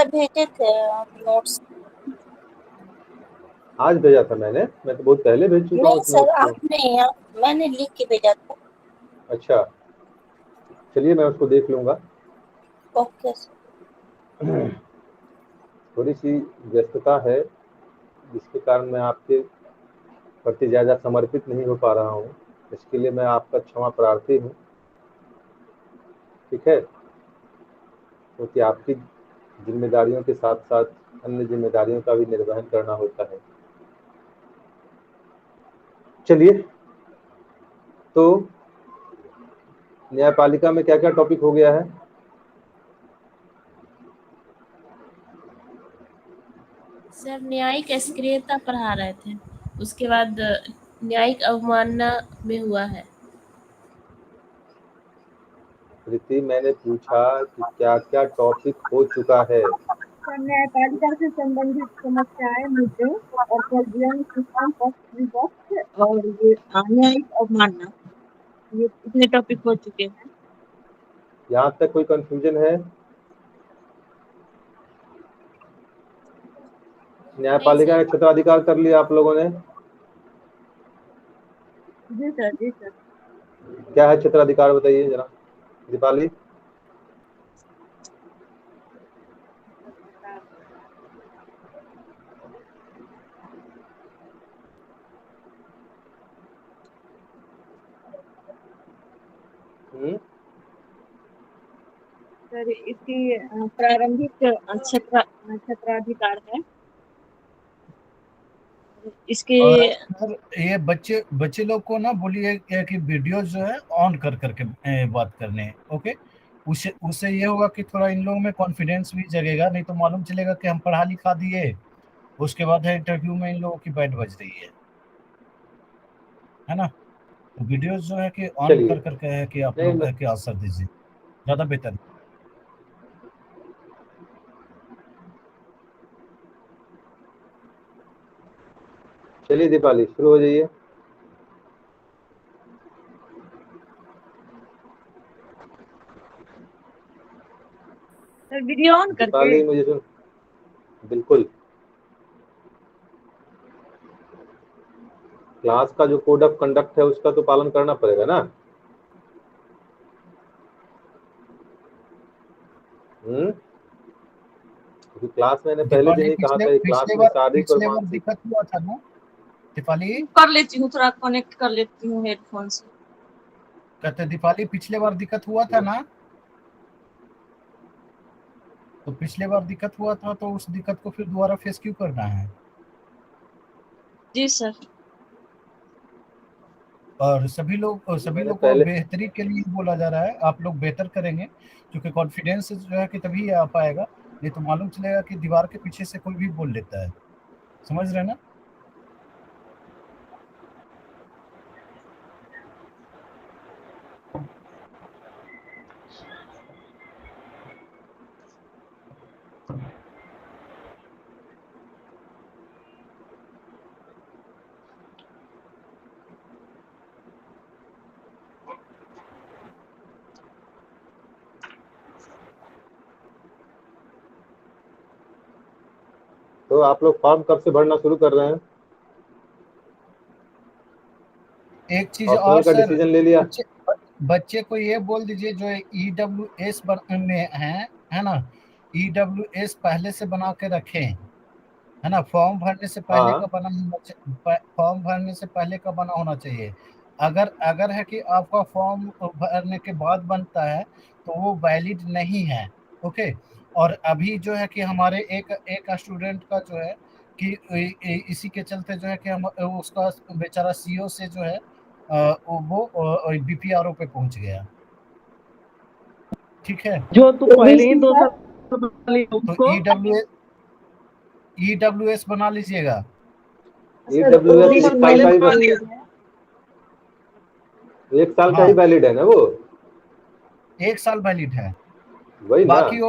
Sir भेजे थे notes. आज भेजा था मैं तो बहुत पहले भेज चुका हूँ नहीं उस सर, नोट्स को। आपने मैंने लिख के भेजा था। अच्छा, चलिए मैं उसको देख लूंगा। Okay sir. थोड़ी सी व्यस्तता है जिसके कारण मैं आपके प्रति ज़्यादा समर्पित नहीं हो पा रहा हूँ, इसके लिए मैं आपका क्षमा प्रार्थी हूँ। ठीक है, क्योंकि आपकी जिम्मेदारियों के साथ साथ अन्य जिम्मेदारियों का भी निर्वहन करना होता है। चलिए, तो न्यायपालिका में क्या क्या टॉपिक हो गया है? सर न्यायिक अस्क्रियता पढ़ा रहे थे, उसके बाद न्यायिक अवमानना में हुआ है। प्रीति, मैंने पूछा कि क्या क्या टॉपिक हो चुका है। सर न्यायपालिका से संबंधित समस्याएं, मुद्दे और पंजीयन सिस्टम, पक्ष विपक्ष और ये न्यायिक अवमानना, ये इतने टॉपिक हो चुके हैं। यहाँ तक कोई कंफ्यूजन है? न्यायपालिका का क्षेत्राधिकार कर लिया आप लोगों ने? जी सर, जी सर। क्या है क्षेत्राधिकार, बताइए जरा दीपाली। सर इसकी प्रारंभिक क्षेत्राधिकार है इसके। सर ये बच्चे लोग को ना बोलिए कि वीडियो जो है ऑन कर करके बात करने हैं। ओके, उससे ये होगा कि थोड़ा इन लोगों में कॉन्फिडेंस भी जगेगा, नहीं तो मालूम चलेगा कि हम पढ़ा लिखा दिए, उसके बाद है इंटरव्यू में इन लोगों की बैठ बज रही है ना। तो वीडियो जो है कि ऑन कर करके है कि आप लोग है कि आंसर दीजिए, ज्यादा बेहतर। चलिए दीपाली, शुरू हो जाइए। सर वीडियो ऑन करके। दीपाली मुझे सुन, बिल्कुल। क्लास का जो कोड ऑफ कंडक्ट है उसका तो पालन करना पड़ेगा ना। क्योंकि क्लास मैंने पहले दिन ही कहा था, क्लास में शारीरिक और मानसिक दिक्कत हुआ था ना दीपाली। कर लेती हूँ, थोड़ा कनेक्ट कर लेती हूँ हेडफोन से। कहते दीपाली पिछले बार दिक्कत हुआ था ना, तो पिछले बार दिक्कत हुआ था तो उस दिक्कत को फिर दोबारा फेस क्यों करना है? जी सर। और सभी लोग को बेहतरी के लिए बोला जा रहा है, आप लोग बेहतर करेंगे, क्योंकि कॉन्फिडेंस जो है कि तभी आ पाएगा, नहीं तो मालूम चलेगा कि दीवार के पीछे से कोई भी बोल लेता है। समझ रहे ना? तो आप लोग फॉर्म कब से भरना शुरू कर रहे हैं? एक चीज और का सर, डिसीजन ले लिया? बच्चे को ये बोल दीजिए जो EWS में है ना, EWS पहले से बना के रखें, है ना। फॉर्म भरने से पहले का बना होना चाहिए। अगर है कि आपका फॉर्म भरने के बाद बनता है तो वो वैलिड नहीं है। ओके, और अभी जो है कि हमारे एक स्टूडेंट का जो है कि इसी के चलते जो है कि हम उसका बेचारा CO से जो है वो BPRO पे पहुंच गया। ठीक है, जो तू पहले ही 2 साल तो EWS बना लीजिएगा। EWS एक साल का ही वैलिड है ना वो? 1 साल वैलिड है। वही ना। बाकी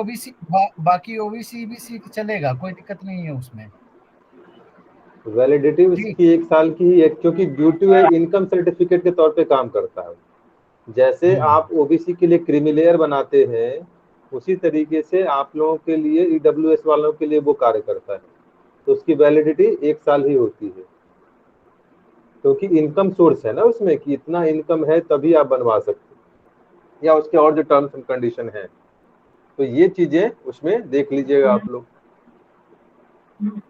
OBC EBC चलेगा, कोई दिक्कत नहीं है उसमें। वैलिडिटी उसकी 1 साल की ही है, क्योंकि ड्यू टू इनकम सर्टिफिकेट के तौर पे काम करता है। जैसे आप OBC के लिए क्रीमी लेयर बनाते हैं उसी तरीके से आप लोगों के लिए EWS वालों के लिए वो कार्य करता है। तो उसकी वैलिडिटी 1 साल ही होती है, क्योंकि इनकम सोर्स है ना उसमें कि इतना इनकम है तभी आप बनवा सकते हैं, या उसके और जो टर्म्स एंड कंडीशन है। तो ये चीजें उसमें देख लीजिएगा आप लोग।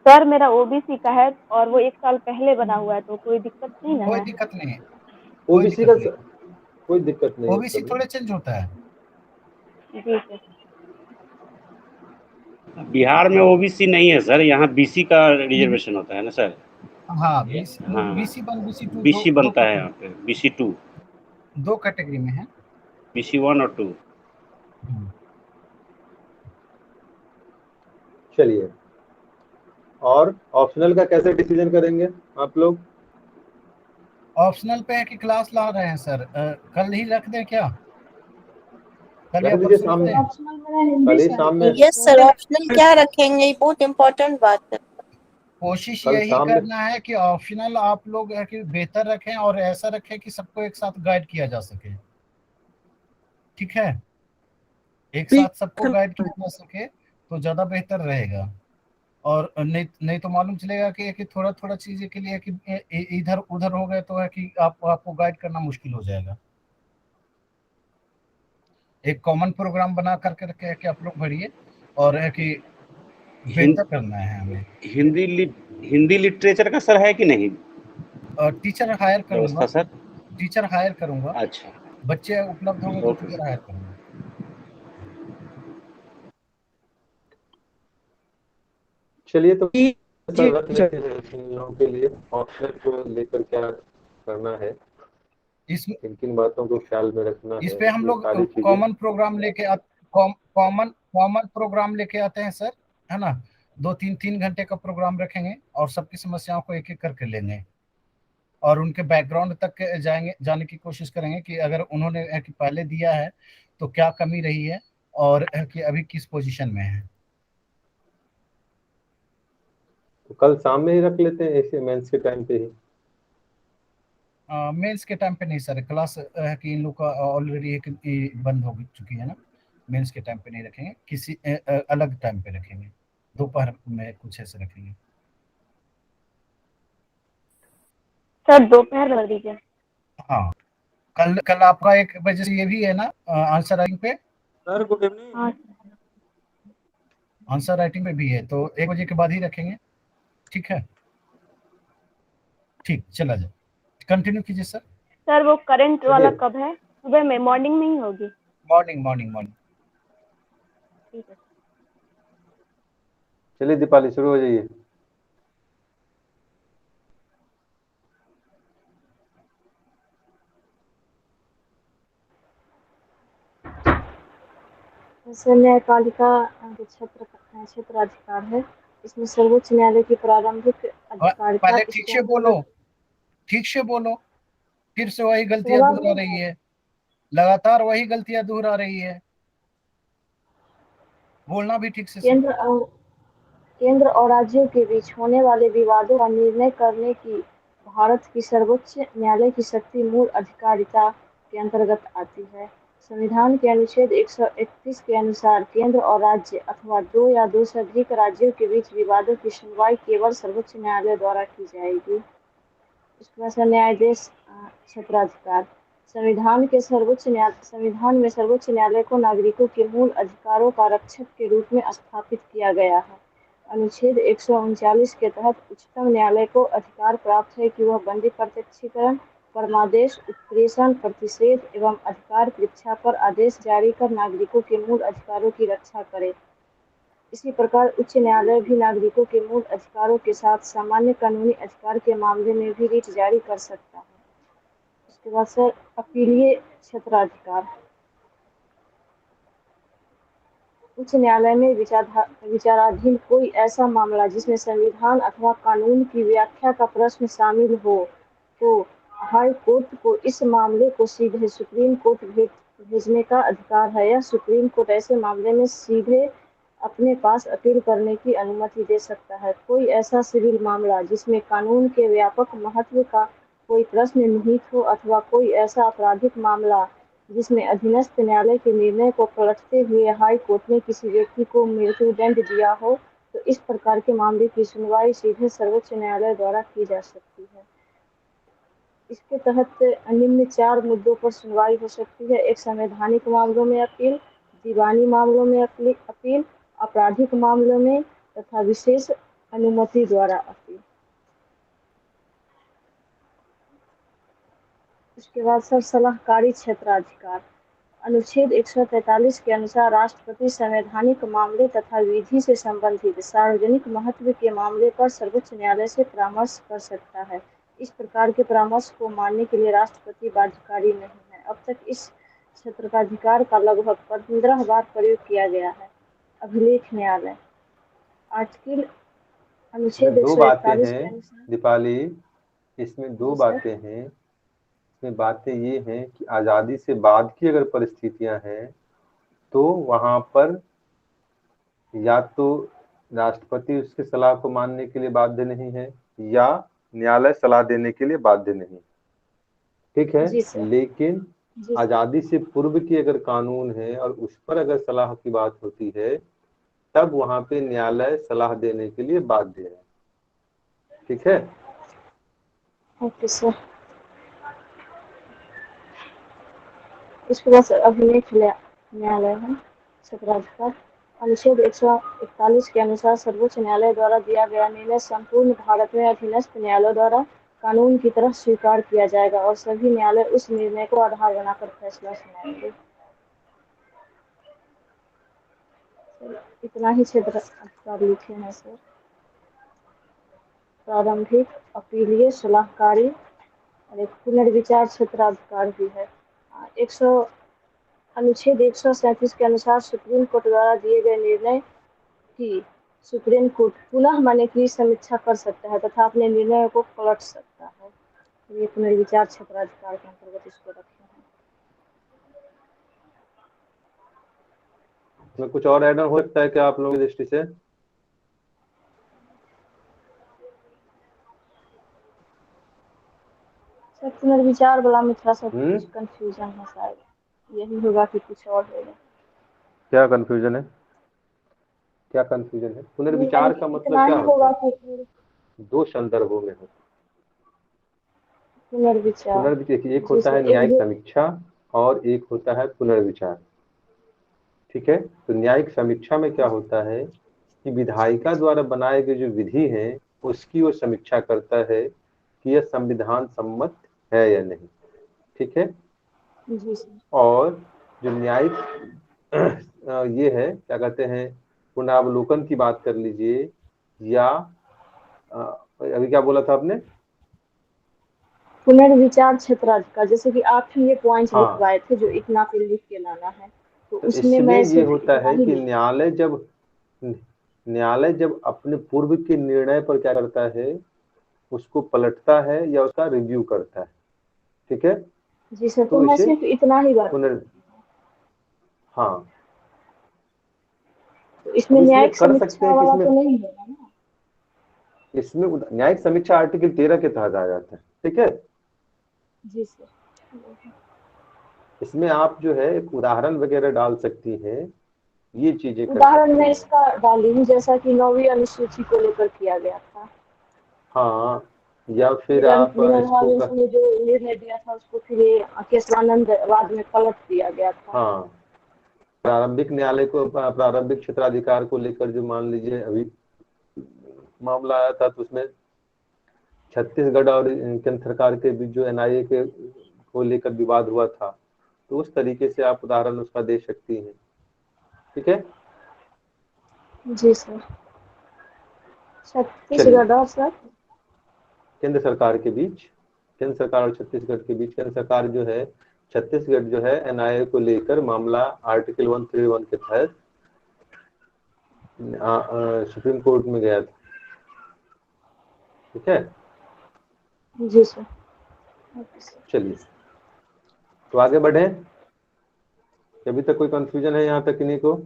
सर मेरा ओबीसी का है और वो 1 साल पहले बना हुआ है, तो कोई दिक्कत नहीं ना कोई है? दिक्कत नहीं है, ओबीसी का कोई दिक्कत नहीं है ओबीसी उसमें। थोड़े चेंज होता है। जी सर। बिहार में ओबीसी नहीं है सर, यहाँ बीसी का रिजर्वेशन होता है ना सर। हाँ, हाँ, बीसी 1 बीसी 2 बीसी बनता है यहाँ पे, बीसी 2, 2 कैटेगरी में है। बीसी 1 और 2। चलिए, और ऑप्शनल का कैसे डिसीजन करेंगे आप लोग? ऑप्शनल पे है कि क्लास ला रहे हैं सर, कल ही रख दें क्या? कल या रख दीजिए परसों शाम रख में, दें? ऑप्शनल मेरा हिंदी कल ही से शाम में, यस सर, ऑप्शनल क्या रखेंगे, ये बहुत इम्पोर्टेंट बात है। कोशिश कल यही शाम में। करना है कि ऑप्शनल आप लोग है कि बेहतर रखें और ऐसा रखें कि सबको एक साथ गाइड किया जा सके। ठीक है, एक साथ सबको गाइड किया जा सके तो ज्यादा बेहतर रहेगा। और नहीं तो मालूम चलेगा कि थोड़ा थोड़ा चीजें के लिए कि इधर उधर हो गए तो है कि आपको गाइड करना मुश्किल हो जाएगा। एक कॉमन प्रोग्राम बना करके रखे कि आप लोग भरिए और है कि बेहतर करना है हमें। हिंदी लिटरेचर का सर है कि नहीं टीचर हायर करूंगा व्यवस्था सर? टीचर हायर करूंगा। अच्छा, बच्चे उपलब्ध होंगे तो ओके टीचर हायर करूंगा। चलिए तो सर रख लेते हैं इन लोगों के लिए ऑप्शन को लेकर क्या करना है, इसमें किन किन बातों को ख्याल में रखना इस है, पे हम ये लोग सारी चीजें। कॉमन प्रोग्राम कॉमन प्रोग्राम लेके आते हैं सर, है ना। 2-3 घंटे का प्रोग्राम रखेंगे और सबकी समस्याओं को एक एक करके लेंगे और उनके बैकग्राउंड तक जाने की कोशिश करेंगे कि अगर उन्होंने कि पहले दिया है तो क्या कमी रही है और कि अभी किस पोजीशन में है। तो कल शाम में ही रख लेते हैं ऐसे मेंस के टाइम पे ही। मेंस के टाइम पे नहीं सर, क्लास है कि इन लोग का ऑलरेडी एक बंद हो चुकी है ना। मेंस के टाइम पे नहीं रखेंगे, किसी अलग टाइम पे रखेंगे, दोपहर में कुछ ऐसे रखेंगे। सर दोपहर कर दीजिए। हाँ, कल आपका 1 बजे से ये भी है ना आंसर राइटिंग पे? Sir good evening. हाँ आंसर राइटिंग पे भी है तो 1 बजे के बाद ही रखेंगे। ठीक है, ठीक, चला जाए, कंटिन्यू कीजिए सर। सर वो करंट वाला चलिए। कब है? सुबह में, मॉर्निंग में ही होगी? मॉर्निंग। ठीक है। चलिए दीपाली शुरू हो जाइए। जैसे न्यायपालिका जो क्षेत्राधिकार है, इसमें सर्वोच्च न्यायालय की प्रारंभिक अधिकारिता पहले इसके ठीक से बोलो, फिर से वही गलतियां सवाल दोहरा रही है, लगातार वही गलतियां दोहरा रही है, बोलना भी ठीक से सीखो। केंद्र और राज्यों के बीच होने वाले विवादों का निर्णय करने की भारत की सर्वोच्च न्यायालय की शक्ति मूल अधिकारिता के अंतर्गत आती है। संविधान के अनुच्छेद 131 के अनुसार केंद्र और राज्य अथवा 2 या 2 से अधिक राज्यों के बीच विवादों की सुनवाई केवल सर्वोच्च न्यायालय द्वारा की जाएगी। इसके बाद न्यायाधीश क्षेत्राधिकार। संविधान में सर्वोच्च न्यायालय को नागरिकों के मूल अधिकारों का रक्षक के रूप में स्थापित किया गया है। अनुच्छेद 139 के तहत उच्चतम न्यायालय को अधिकार प्राप्त है कि वह बंदी प्रत्यक्षीकरण, परमादेश, उत्प्रेषण, प्रतिषेध एवं अधिकार परीक्षा पर आदेश जारी कर नागरिकों के मूल अधिकारों की रक्षा करे। इसी प्रकार उच्च न्यायालय भी नागरिकों के मूल अधिकारों के साथ सामान्य कानूनी अधिकार के मामले में भी रिट जारी कर सकता है। उसके बाद सर अपीलीय क्षेत्राधिकार। उच्च न्यायालय में विचाराधीन कोई ऐसा मामला जिसमें संविधान अथवा कानून की व्याख्या का प्रश्न शामिल हो तो हाई कोर्ट को इस मामले को सीधे सुप्रीम कोर्ट भेजने का अधिकार है या सुप्रीम कोर्ट ऐसे मामले में सीधे अपने पास अपील करने की अनुमति दे सकता है। कोई ऐसा सिविल मामला जिसमें कानून के व्यापक महत्व का कोई प्रश्न निहित हो अथवा कोई ऐसा आपराधिक मामला जिसमें अधीनस्थ न्यायालय के निर्णय को पलटते हुए हाई कोर्ट ने किसी व्यक्ति को मृत्युदंड दिया हो तो इस प्रकार के मामले की सुनवाई सीधे सर्वोच्च न्यायालय द्वारा की जा सकती है। इसके तहत निम्न 4 मुद्दों पर सुनवाई हो सकती है। एक, संवैधानिक मामलों में अपील, दीवानी मामलों में अपील, आपराधिक मामलों में तथा विशेष अनुमति द्वारा अपील। उसके बाद सर सलाहकारी क्षेत्राधिकार। अनुच्छेद 143 के अनुसार राष्ट्रपति संवैधानिक मामले तथा विधि से संबंधित सार्वजनिक महत्व के मामले पर सर्वोच्च न्यायालय से परामर्श कर सकता है। इस प्रकार के परामर्श को मानने के लिए राष्ट्रपति बाध्यकारी नहीं है। अब तक इस क्षेत्राधिकार का लगभग 15 बार प्रयोग किया गया है। अभिलेख न्यायालय आर्टिकल अनुच्छेद दो बातें 141 के हैं अनुसार। दीपाली, इसमें दो जी सर। बातें हैं। इसमें बातें ये हैं कि आज़ादी से बाद की अगर परिस्थितियां हैं तो वहां पर या तो राष्ट्रपति उसकी सलाह को मानने के लिए बाध्य नहीं है या न्यायालय सलाह देने के लिए बाध्य नहीं, ठीक है। जी सर। लेकिन जी सर। आज़ादी से पूर्व की अगर कानून है और उस पर अगर सलाह की बात होती है तब वहां पे न्यायालय सलाह देने के लिए बाध्य है, ठीक है। Okay sir. इसके बाद अभिलेख न्यायालय है क्षेत्राधिकार। अनुच्छेद 141 के अनुसार सर्वोच्च न्यायालय द्वारा दिया गया निर्णय संपूर्ण भारत में अधीनस्थ न्यायालयों द्वारा कानून की तरह स्वीकार किया जाएगा और सभी न्यायालय उस निर्णय को आधार बनाकर फैसला सुनाएंगे। इतना ही क्षेत्र अधिकार लिखे हैं सर। प्रारंभिक, अपीलीय, सलाहकारी और एक पुनर्विचार क्षेत्राधिकार भी है। अनुच्छेद 137 के अनुसार सुप्रीम कोर्ट द्वारा दिए गए निर्णय की सुप्रीम कोर्ट पुनः माने की समीक्षा कर सकता है तथा अपने निर्णय को पलट सकता है। ये पुनर्विचार क्षेत्राधिकार के अंतर्गत इसको रखे हैं। इसमें कुछ और ऐड ऑन हो सकता है क्या आप लोगों की दृष्टि से? सर पुनर्विचार वाला में थोड़ा सा कुछ कंफ्यूजन है, शायद यही होगा कि कुछ और होगा। क्या कंफ्यूजन है? क्या कंफ्यूजन है? पुनर्विचार का मतलब क्या होता है? दो संदर्भों में हो पुनर्विचार। पुनर्विचार। एक होता है न्यायिक समीक्षा और एक होता है पुनर्विचार, ठीक है। तो न्यायिक समीक्षा में क्या होता है कि विधायिका द्वारा बनाए गए जो विधि है उसकी वो समीक्षा करता है कि यह संविधान सम्मत है या नहीं, ठीक है। जी सर। और जो न्यायिक ये है क्या कहते हैं, पुनरावलोकन की बात कर लीजिए या अभी क्या बोला था आपने? पुनर्विचार क्षेत्राधिकार, जैसे कि आप ही ये पॉइंट हाँ। लिखवाए थे जो इतना पे लिख के लाना है, तो तो उसमें इसमें मैं ये सिर्फ होता इतना है ही कि लिखा। न्यायालय जब अपने पूर्व के निर्णय पर क्या करता है, उसको पलटता है या उसका रिव्यू करता है, ठीक है। जी सर। तो मैं इसे सिर्फ इतना ही बात। हाँ, तो इसमें अब इसमें न्यायिक कर सकते समीक्षा हैं कि वाला तो नहीं होगा ना? इसमें न्यायिक समीक्षा आर्टिकल 13 के तहत आ जाता है, ठीक है। जी सर। इसमें आप जो है एक उदाहरण वगैरह डाल सकती हैं, ये चीजें कर उदाहरण सकती में हैं। इसका डाली हूँ, जैसा कि 9वीं अनुसूची को लेकर किया गया था। हाँ, या फिर आप इसको ने जो निर्णय दिया था उसको फिर केशवानंद बाद में पलट दिया गया था। हाँ, प्रारंभिक न्यायालय को प्रारंभिक क्षेत्राधिकार को लेकर जो मान लीजिए अभी मामला आया था, तो उसमें छत्तीसगढ़ और केंद्र सरकार के बीच जो एनआईए के को लेकर विवाद हुआ था, तो उस तरीके से आप उदाहरण उसका दे सकती हैं, ठीक है। जी सर। छत्तीसगढ़ और सर केंद्र सरकार के बीच, केंद्र सरकार और छत्तीसगढ़ के बीच, केंद्र सरकार जो है छत्तीसगढ़ जो है एनआईए को लेकर मामला आर्टिकल 131 के तहत सुप्रीम कोर्ट में गया था, ठीक है। जी सर। चलिए तो आगे बढ़े। अभी तक कोई कंफ्यूजन है यहाँ तक किन्हीं को?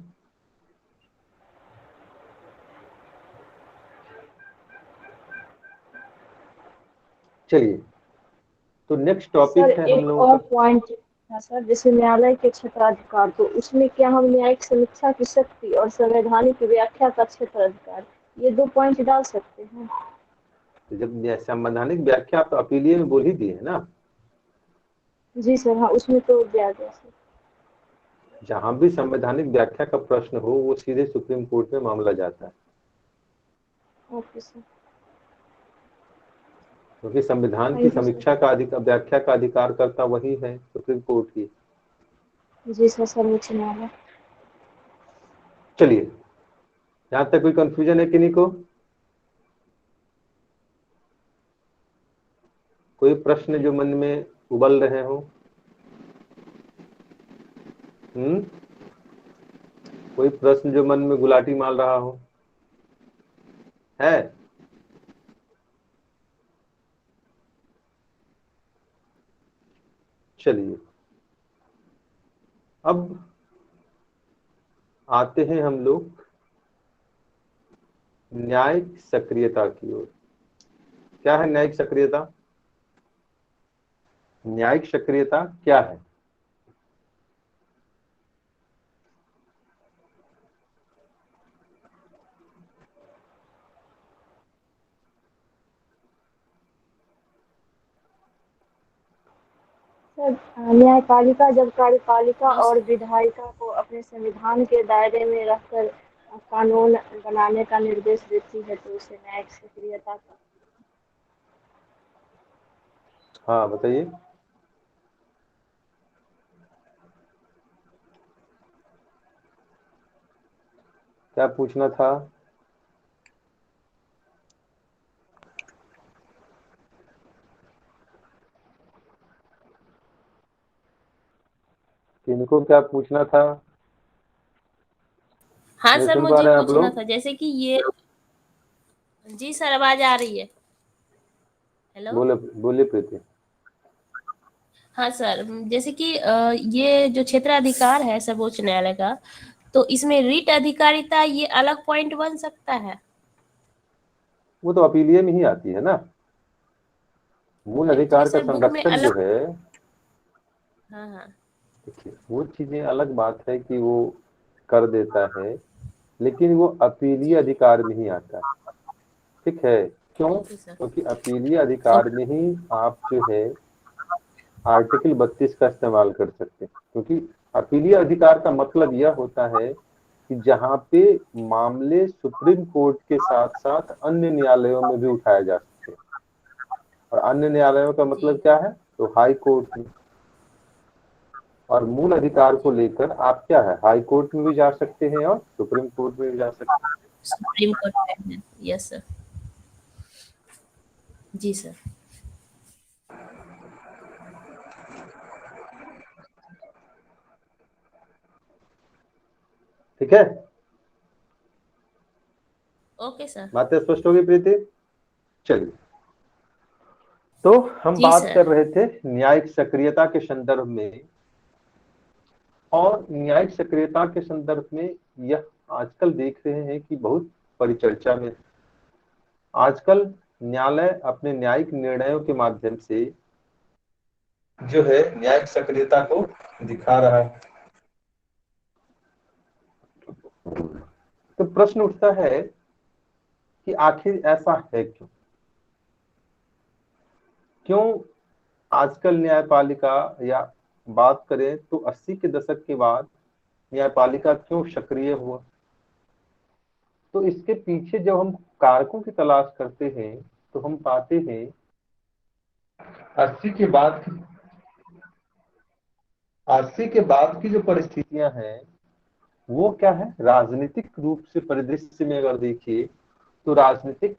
चलिए तो नेक्स्ट टॉपिक है हम लोगों का। पॉइंट था सर, जैसे न्यायालय के क्षेत्राधिकार, तो उसमें क्या हम न्यायिक समीक्षा की शक्ति और संवैधानिक व्याख्या का क्षेत्राधिकार, ये 2 पॉइंट डाल सकते हैं? तो जब संवैधानिक व्याख्या तो अपीलीय में बोल ही दी है ना। जी सर, हाँ उसमें तो दिया गया सर। जहां भी संवैधानिक व्याख्या का प्रश्न हो वो सीधे सुप्रीम कोर्ट में मामला जाता है, ओके सर, क्योंकि संविधान की थैंक यू सर। समीक्षा का अधिकार, व्याख्या का अधिकार करता वही है, सुप्रीम कोर्ट की। जी सर, सर्वोच्च न्यायालय। चलिए, यहां तक कोई कंफ्यूजन है किन्हीं को? कोई प्रश्न जो मन में उबल रहे हो? कोई प्रश्न जो मन में गुलाटी मार रहा हो है? चलिए, अब आते हैं हम लोग न्यायिक सक्रियता की ओर। क्या है न्यायिक सक्रियता? न्यायिक सक्रियता क्या है? सर, न्यायपालिका जब कार्यपालिका हाँ और विधायिका को अपने संविधान के दायरे में रखकर कानून बनाने का निर्देश देती है तो उसे न्यायिक सक्रियता का। हाँ बताइए। क्या पूछना था? किनको क्या पूछना था? हाँ नहीं सर, सुन पा मुझे रहे हैं आप पूछना लोग? था जैसे कि ये, जी सर आवाज आ रही है। हेलो। बोले, बोलिए प्रीति। हाँ सर, जैसे कि ये जो क्षेत्राधिकार है सर्वोच्च न्यायालय का, तो इसमें रीट अधिकारिता ये अलग पॉइंट बन सकता है? वो तो अपीलीय में ही आती है ना। मूल एक्चुअली अधिकार का सर बुक में संरक्षण जो अलग। है, हाँ हाँ। देखिए वो चीजें अलग बात है कि वो कर देता है, लेकिन वो अपीलीय अधिकार में ही आता है। ठीक है, क्यों? Okay sir. क्योंकि अपीलीय अधिकार में ही आप जो है आर्टिकल 32 का इस्तेमाल कर सकते हैं। क्योंकि अपीलीय अधिकार का मतलब यह होता है कि जहां पे मामले सुप्रीम कोर्ट के साथ साथ अन्य न्यायालयों में भी उठाए जा सकते हैं। और अन्य न्यायालयों का मतलब जी क्या है? तो हाई कोर्ट में। और मूल अधिकार को लेकर आप क्या है, हाई कोर्ट में भी जा सकते हैं और सुप्रीम कोर्ट में भी जा सकते हैं। सुप्रीम कोर्ट में, यस सर। जी सर। ठीक है, ओके सर। बातें स्पष्ट होगी प्रीति? चलिए, तो हम जी बात सर। कर रहे थे न्यायिक सक्रियता के संदर्भ में। और न्यायिक सक्रियता के संदर्भ में यह आजकल देख रहे हैं कि बहुत परिचर्चा में। आजकल न्यायालय अपने न्यायिक निर्णयों के माध्यम से जो है न्यायिक सक्रियता को दिखा रहा है। तो प्रश्न उठता है कि आखिर ऐसा है क्यों? क्यों आजकल न्यायपालिका, या बात करें तो 80 के दशक के बाद न्यायपालिका क्यों सक्रिय हुआ? तो इसके पीछे जब हम कारकों की तलाश करते हैं तो हम पाते हैं 80 के बाद की 80 के बाद की जो परिस्थितियां हैं वो क्या है, राजनीतिक रूप से परिदृश्य में अगर देखिए तो राजनीतिक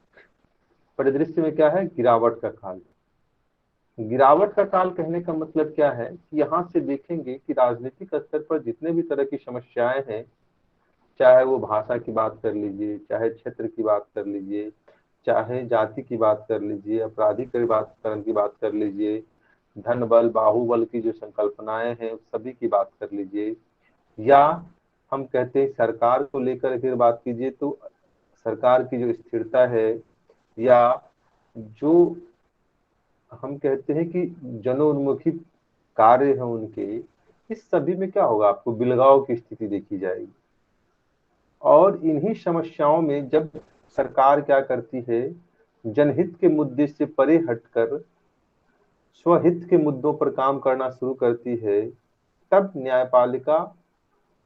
परिदृश्य में क्या है, गिरावट का काल। गिरावट का काल कहने का मतलब क्या है कि यहाँ से देखेंगे कि राजनीतिक स्तर पर जितने भी तरह की समस्याएं हैं, चाहे वो भाषा की बात कर लीजिए, चाहे क्षेत्र की बात कर लीजिए, चाहे जाति की बात कर लीजिए, अपराधीकरण की बात कर लीजिए, धन बल बाहुबल की जो संकल्पनाएं हैं उस सभी की बात कर लीजिए, या हम कहते हैं सरकार को लेकर फिर बात कीजिए तो सरकार की जो स्थिरता है, या जो हम कहते हैं कि जनोन्मुखी कार्य हैं उनके, इस सभी में क्या होगा, आपको बिलगाव की स्थिति देखी जाएगी। और इन्हीं समस्याओं में जब सरकार क्या करती है, जनहित के मुद्दे से परे हटकर स्वहित के मुद्दों पर काम करना शुरू करती है, तब न्यायपालिका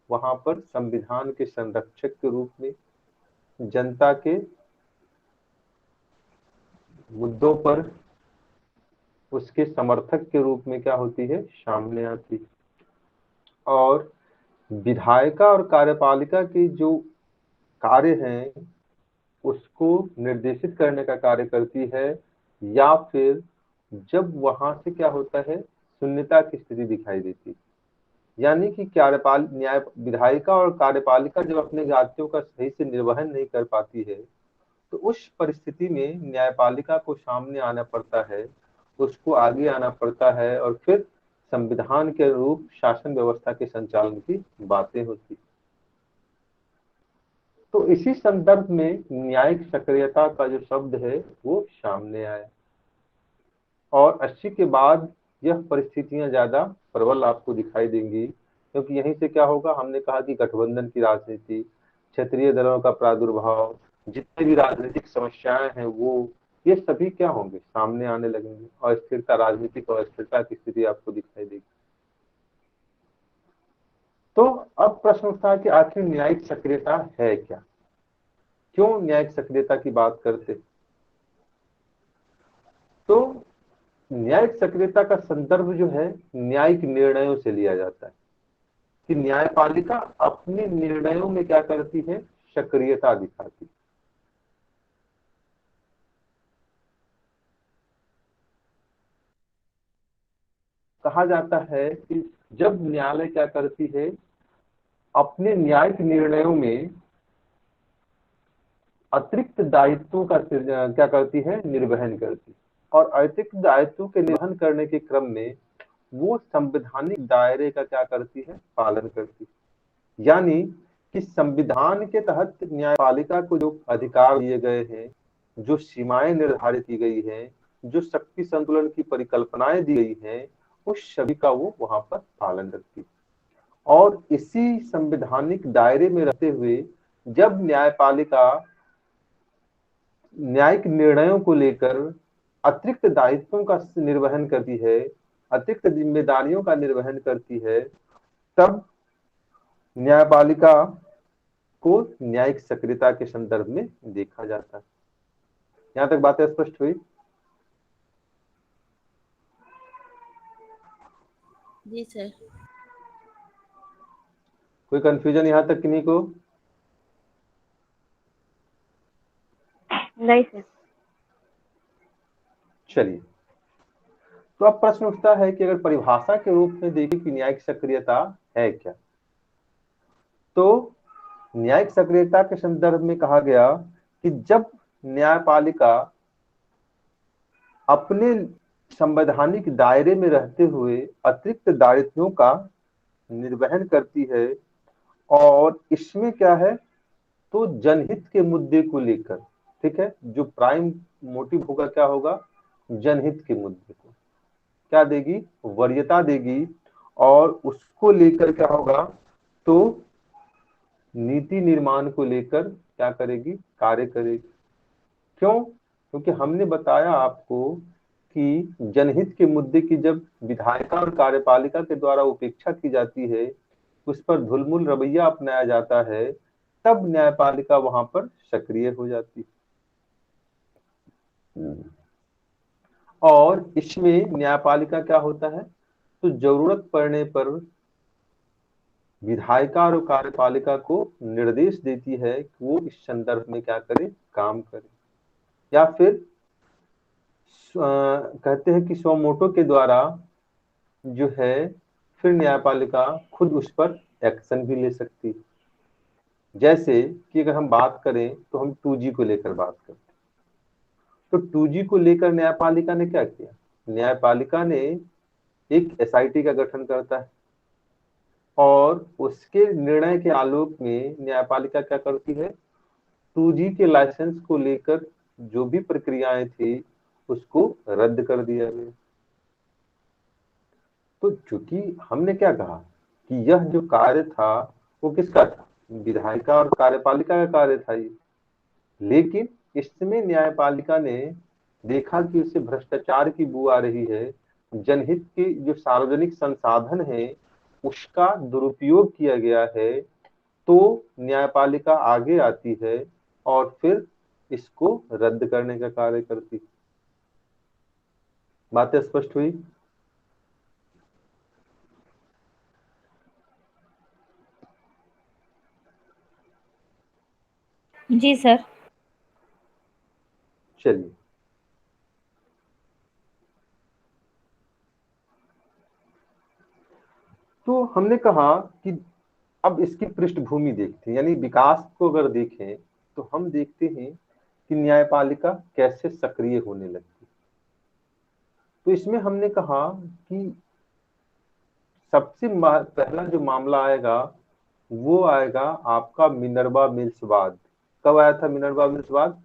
वहां पर संविधान के संरक्षक के रूप में, जनता के मुद्दों पर उसके समर्थक के रूप में क्या होती है, सामने आती है। और विधायिका और कार्यपालिका के जो कार्य हैं उसको निर्देशित करने का कार्य करती है, या फिर जब वहां से क्या होता है, शून्यता की स्थिति दिखाई देती है, यानी कि न्याय विधायिका और कार्यपालिका जब अपने दायित्वों का सही से निर्वहन नहीं कर पाती है, तो उस परिस्थिति में न्यायपालिका को सामने आना पड़ता है, उसको आगे आना पड़ता है, और फिर संविधान के अनुरूप शासन व्यवस्था के संचालन की बातें होती। तो इसी संदर्भ में न्यायिक सक्रियता का जो शब्द है वो सामने आया, और 80 के बाद यह परिस्थितियां ज्यादा प्रबल आपको दिखाई देंगी, क्योंकि यहीं से क्या होगा, हमने कहा कि गठबंधन की राजनीति, क्षेत्रीय दलों का प्रादुर्भाव, जितने भी राजनीतिक समस्याएं हैं वो ये सभी क्या होंगे, सामने आने लगेंगे, और स्थिरता, राजनीतिक और स्थिरता की स्थिति आपको दिखाई देगी। तो अब प्रश्न उठता है कि आखिर न्यायिक सक्रियता है क्या, क्यों न्यायिक सक्रियता की बात करते। तो न्यायिक सक्रियता का संदर्भ जो है न्यायिक निर्णयों से लिया जाता है, कि न्यायपालिका अपने निर्णयों में क्या करती है, सक्रियता दिखाती। कहा जाता है कि जब न्यायालय क्या करती है, अपने न्यायिक निर्णयों में अतिरिक्त दायित्वों का क्या करती है, निर्वहन करती, और अतिरिक्त दायित्वों के निर्वहन करने के क्रम में वो संवैधानिक दायरे का क्या करती है, पालन करती। यानी कि संविधान के तहत न्यायपालिका को जो अधिकार दिए गए हैं, जो सीमाएं निर्धारित की गई हैं, जो शक्ति संतुलन की परिकल्पनाएं दी गई हैं, उस सभी का वो वहां पर पालन करती है। और इसी संवैधानिक दायरे में रहते हुए जब न्यायपालिका न्यायिक निर्णयों को लेकर अतिरिक्त दायित्वों का निर्वहन करती है, अतिरिक्त जिम्मेदारियों का निर्वहन करती है, तब न्यायपालिका को न्यायिक सक्रियता के संदर्भ में देखा जाता है। यहां तक बातें स्पष्ट हुई? जी सर। कोई कंफ्यूजन यहां तक किन्हीं को? नहीं सर। चलिए, तो अब प्रश्न उठता है कि अगर परिभाषा के रूप में देखें कि न्यायिक सक्रियता है क्या, तो न्यायिक सक्रियता के संदर्भ में कहा गया कि जब न्यायपालिका अपने संवैधानिक दायरे में रहते हुए अतिरिक्त दायित्वों का निर्वहन करती है, और इसमें क्या है, तो जनहित के मुद्दे को लेकर, ठीक है, जो प्राइम मोटिव होगा क्या होगा, जनहित के मुद्दे को क्या देगी, वरीयता देगी, और उसको लेकर क्या होगा, तो नीति निर्माण को लेकर क्या करेगी, कार्य करेगी। क्यों? क्योंकि हमने बताया आपको कि जनहित के मुद्दे की जब विधायिका और कार्यपालिका के द्वारा उपेक्षा की जाती है, उस पर धुलमुल रवैया अपनाया जाता है, तब न्यायपालिका वहां पर सक्रिय हो जाती है। और इसमें न्यायपालिका क्या होता है, तो जरूरत पड़ने पर विधायिका और कार्यपालिका को निर्देश देती है कि वो इस संदर्भ में क्या करे, काम करे, या फिर कहते हैं कि स्वमोटो के द्वारा जो है फिर न्यायपालिका खुद उस पर एक्शन भी ले सकती है। जैसे कि अगर हम बात करें तो हम 2G को लेकर बात करते हैं, तो 2G को लेकर न्यायपालिका ने क्या किया, न्यायपालिका ने एक SIT का गठन करता है, और उसके निर्णय के आलोक में न्यायपालिका क्या करती है, 2G के लाइसेंस को लेकर जो भी प्रक्रियाएं थी उसको रद्द कर दिया गया। तो चूंकि हमने क्या कहा कि यह जो कार्य था वो किसका था, विधायिका और कार्यपालिका का कार्य था ये। लेकिन इसमें न्यायपालिका ने देखा कि उसे भ्रष्टाचार की बू आ रही है, जनहित के जो सार्वजनिक संसाधन है उसका दुरुपयोग किया गया है, तो न्यायपालिका आगे आती है और फिर इसको रद्द करने का कार्य करती। बातें स्पष्ट हुई? जी सर। चलिए, तो हमने कहा कि अब इसकी पृष्ठभूमि देखते हैं, यानी विकास को अगर देखें तो हम देखते हैं कि न्यायपालिका कैसे सक्रिय होने लगती। तो इसमें हमने कहा कि सबसे पहला जो मामला आएगा वो आएगा आपका मिनर्वा मिल्स वाद। कब आया था मिनर्वा मिल्स वाद?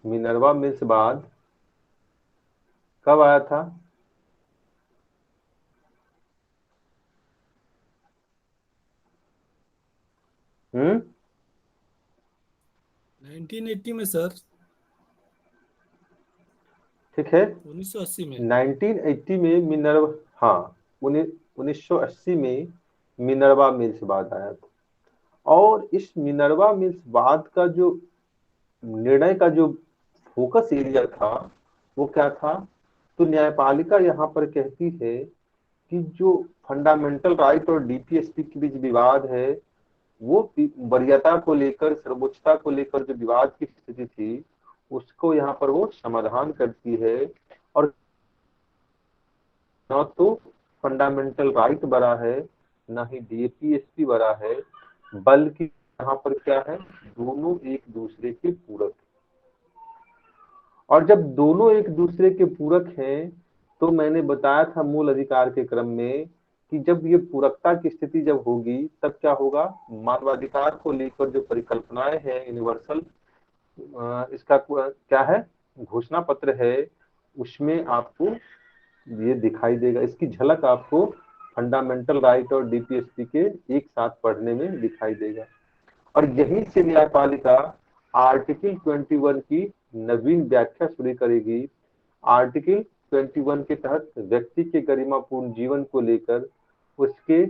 मिनर्वा मिल्स वाद कब आया था? हम्म 1980 में सर। ठीक है, 1980 में। 1980 में मिनर्वा, हाँ 1980 में मिनर्वा मिल्स वाद आया था। और इस मिनर्वा मिल्स वाद का जो निर्णय का जो फोकस एरिया था वो क्या था? तो न्यायपालिका यहाँ पर कहती है कि जो फंडामेंटल राइट और डीपीएसपी के बीच विवाद है, वो वरीयता को लेकर, सर्वोच्चता को लेकर जो विवाद की स्थिति थी उसको यहाँ पर वो समाधान करती है। और न तो फंडामेंटल राइट बड़ा है ना ही डीपीएसपी बड़ा है, बल्कि यहाँ पर क्या है, दोनों एक दूसरे के पूरक। और जब दोनों एक दूसरे के पूरक हैं तो मैंने बताया था मूल अधिकार के क्रम में कि जब ये पूरकता की स्थिति जब होगी तब क्या होगा, मानवाधिकार को लेकर जो परिकल्पनाएं हैं यूनिवर्सल, इसका क्या है, घोषणा पत्र है, उसमें आपको ये दिखाई देगा, इसकी झलक आपको फंडामेंटल राइट और डीपीएसपी के एक साथ पढ़ने में दिखाई देगा। और यहीं से न्यायपालिका आर्टिकल 21 की नवीन व्याख्या शुरू करेगी। आर्टिकल 21 के तहत व्यक्ति के गरिमापूर्ण जीवन को लेकर उसके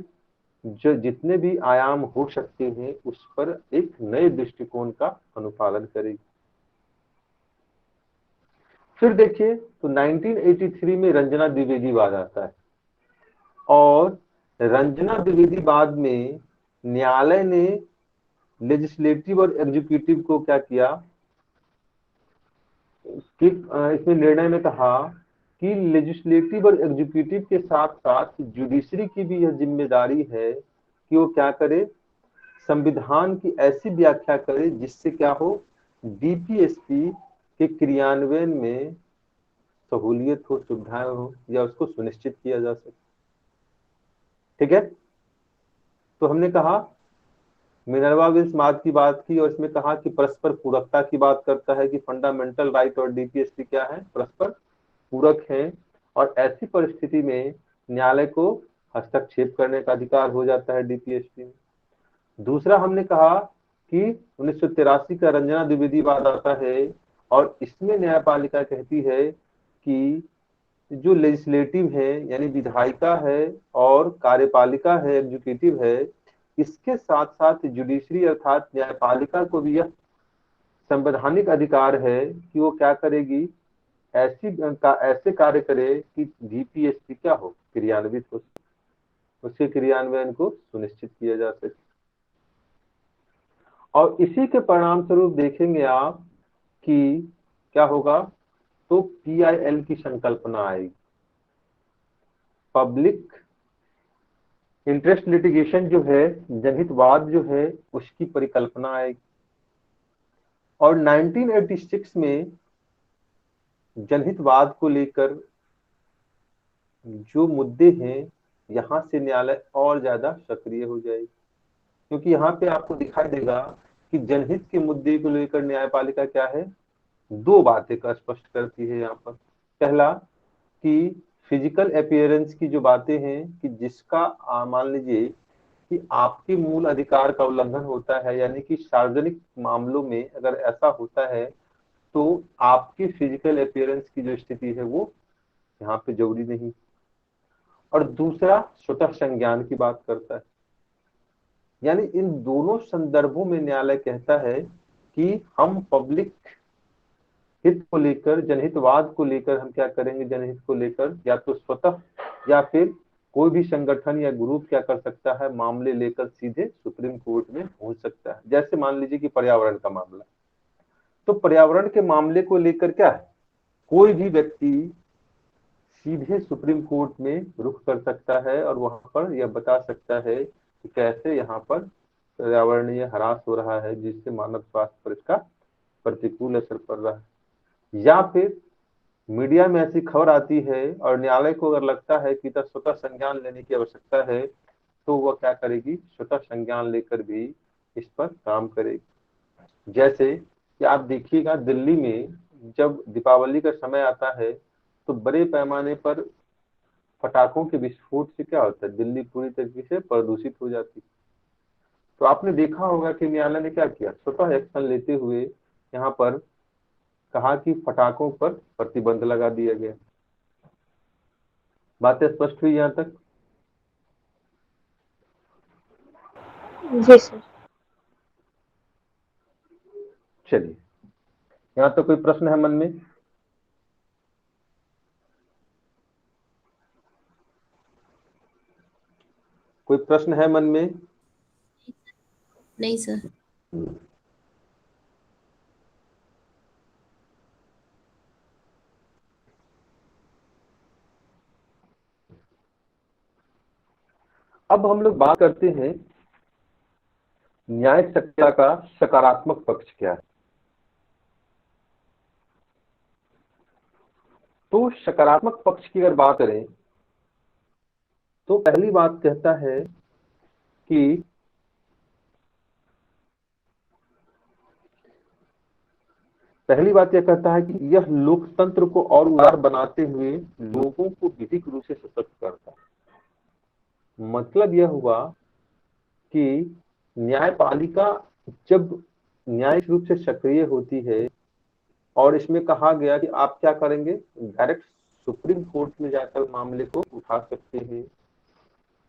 जो जितने भी आयाम हो सकते हैं उस पर एक नए दृष्टिकोण का अनुपालन करेगी। फिर देखिए तो 1983 में रंजना द्विवेदी वाद आता है, और रंजना द्विवेदी वाद में न्यायालय ने लेजिस्लेटिव और एग्जीक्यूटिव को क्या किया कि इसमें निर्णय में कहा कि लेजिस्लेटिव और एग्जीक्यूटिव के साथ साथ जुडिशरी की भी यह जिम्मेदारी है कि वो क्या करे, संविधान की ऐसी व्याख्या करे जिससे क्या हो, डीपीएसपी के क्रियान्वयन में सहूलियत हो, सुविधाएं हो, या उसको सुनिश्चित किया जा सके। ठीक है, तो हमने कहा मिनर्वा मिल्स वाद की बात की और इसमें कहा कि परस्पर पूरकता की बात करता है कि फंडामेंटल राइट और डीपीएसपी क्या है, परस्पर पूरक हैं, और ऐसी परिस्थिति में न्यायालय को हस्तक्षेप करने का अधिकार हो जाता है डीपीएसपी में। दूसरा हमने कहा कि 1983 का रंजना द्विवेदी वाद आता है, और इसमें न्यायपालिका कहती है कि जो लेजिस्लेटिव है यानी विधायिका है और कार्यपालिका है, एग्जीक्यूटिव है, इसके साथ साथ जुडिशरी अर्थात न्यायपालिका को भी यह संवैधानिक अधिकार है कि वो क्या करेगी, ऐसे कार्य करे कि डीपीएसपी क्या हो, क्रियान्वित हो, उसके क्रियान्वयन को सुनिश्चित किया जा सके। और इसी के परिणाम स्वरूप देखेंगे आप कि क्या होगा, तो पीआईएल की संकल्पना आएगी, पब्लिक इंटरेस्ट लिटिगेशन जो है, जनहितवाद जो है, उसकी परिकल्पना आएगी। और 1986 में जनहितवाद को लेकर जो मुद्दे हैं यहां से न्यायालय और ज्यादा सक्रिय हो जाएगी, क्योंकि यहाँ पे आपको दिखाई देगा कि जनहित के मुद्दे को लेकर न्यायपालिका क्या है, दो बातें का स्पष्ट करती है यहाँ पर। पहला कि फिजिकल अपीयरेंस की जो बातें हैं कि जिसका मान लीजिए कि आपके मूल अधिकार का उल्लंघन होता है, यानी कि सार्वजनिक मामलों में अगर ऐसा होता है तो आपकी फिजिकल अपीयरेंस की जो स्थिति है वो यहाँ पे जरूरी नहीं। और दूसरा स्वतः संज्ञान की बात करता है, यानी इन दोनों संदर्भों में न्यायालय कहता है कि हम पब्लिक हित को लेकर, जनहितवाद को लेकर हम क्या करेंगे, जनहित को लेकर या तो स्वतः या फिर कोई भी संगठन या ग्रुप क्या कर सकता है, मामले लेकर सीधे सुप्रीम कोर्ट में पहुंच सकता है। जैसे मान लीजिए कि पर्यावरण का मामला, तो पर्यावरण के मामले को लेकर क्या है, कोई भी व्यक्ति सीधे सुप्रीम कोर्ट में रुख कर सकता है और वहां पर यह बता सकता है कि कैसे यहाँ पर पर्यावरणीय ह्रास हो रहा है, जिससे मानव स्वास्थ्य पर इसका प्रतिकूल असर पड़ रहा है। या फिर मीडिया में ऐसी खबर आती है और न्यायालय को अगर लगता है कि स्वतः संज्ञान लेने की आवश्यकता है तो वह क्या करेगी, स्वतः संज्ञान लेकर भी इस पर काम करेगी। जैसे कि आप देखिएगा दिल्ली में जब दीपावली का समय आता है तो बड़े पैमाने पर पटाखों के विस्फोट से क्या होता है, दिल्ली पूरी तरीके से प्रदूषित हो जाती है। तो आपने देखा होगा कि न्यायालय ने क्या किया, स्वतः एक्शन लेते हुए यहाँ पर कहा कि पटाखों पर प्रतिबंध लगा दिया गया। बातें स्पष्ट हुई यहाँ तक? जी सर। चलिए, यहाँ तो कोई प्रश्न है मन में? कोई प्रश्न है मन में? नहीं सर। अब हम लोग बात करते हैं न्यायिक सक्रियता का सकारात्मक पक्ष क्या है। तो सकारात्मक पक्ष की अगर बात करें तो पहली बात कहता है कि पहली बात यह कहता है कि यह लोकतंत्र को और उदार बनाते हुए लोगों को विधिक रूप से सशक्त करता है। मतलब यह हुआ कि न्यायपालिका जब न्यायिक रूप से सक्रिय होती है और इसमें कहा गया कि आप क्या करेंगे, डायरेक्ट सुप्रीम कोर्ट में जाकर मामले को उठा सकते हैं,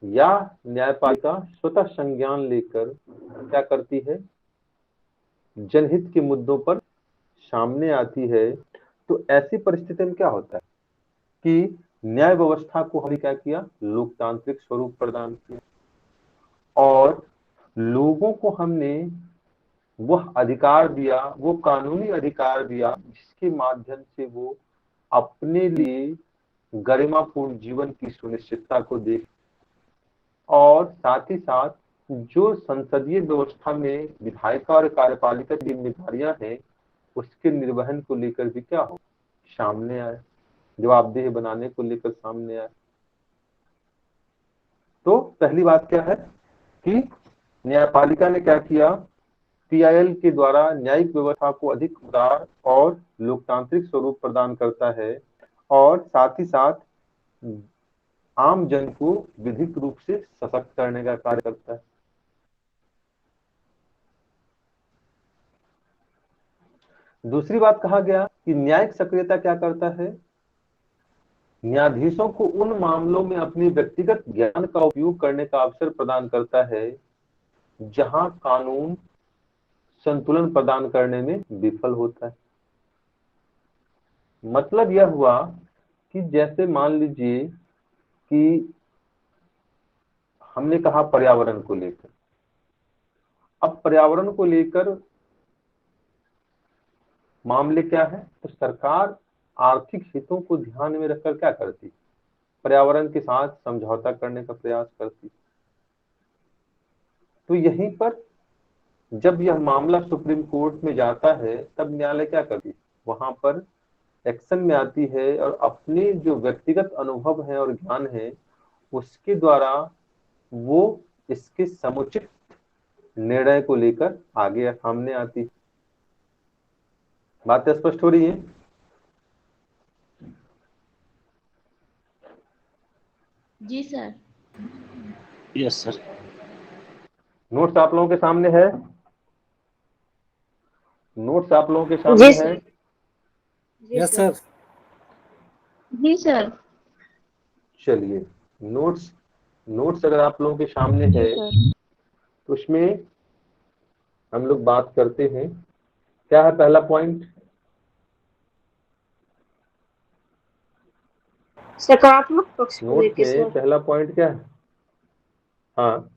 या न्यायपालिका स्वतः संज्ञान लेकर क्या करती है, जनहित के मुद्दों पर सामने आती है। तो ऐसी परिस्थिति में क्या होता है कि न्याय व्यवस्था को हमने क्या किया, लोकतांत्रिक स्वरूप प्रदान किया और लोगों को हमने वह अधिकार दिया, वो कानूनी अधिकार दिया जिसके माध्यम से वो अपने लिए गरिमापूर्ण जीवन की सुनिश्चितता को देख, और साथ ही साथ जो संसदीय व्यवस्था में विधायिका और कार्यपालिका की जिम्मेदारियां हैं उसके निर्वहन को लेकर भी क्या हो, सामने आए, जवाबदेह बनाने को लेकर सामने आए। तो पहली बात क्या है कि न्यायपालिका ने क्या किया, पीआईएल के द्वारा न्यायिक व्यवस्था को अधिक उदार और लोकतांत्रिक स्वरूप प्रदान करता है और साथ ही साथ आम जन को विधिक रूप से सशक्त करने का कार्य करता है। दूसरी बात कहा गया कि न्यायिक सक्रियता क्या करता है, न्यायाधीशों को उन मामलों में अपनी व्यक्तिगत ज्ञान का उपयोग करने का अवसर प्रदान करता है जहां कानून संतुलन प्रदान करने में विफल होता है। मतलब यह हुआ कि जैसे मान लीजिए कि हमने कहा पर्यावरण को लेकर, अब पर्यावरण को लेकर मामले क्या है, तो सरकार आर्थिक हितों को ध्यान में रखकर क्या करती, पर्यावरण के साथ समझौता करने का प्रयास करती। तो यहीं पर जब यह मामला सुप्रीम कोर्ट में जाता है तब न्यायालय क्या करती, वहां पर एक्शन में आती है और अपने जो व्यक्तिगत अनुभव है और ज्ञान है उसके द्वारा वो इसके समुचित निर्णय को लेकर आगे सामने आती। बातें स्पष्ट हो रही है? जी सर। Yes sir. नोट्स आप लोगों के सामने है? नोट्स आप लोगों के जी सामने सर। है? जी यस सर। सर। जी सर। चलिए, नोट्स नोट्स अगर आप लोगों के सामने जी है सर। तो उसमें हम लोग बात करते हैं। क्या है पहला पॉइंट? सकारात्मक पक्ष को नोट्स लेके में सर। पहला पॉइंट क्या है? हाँ,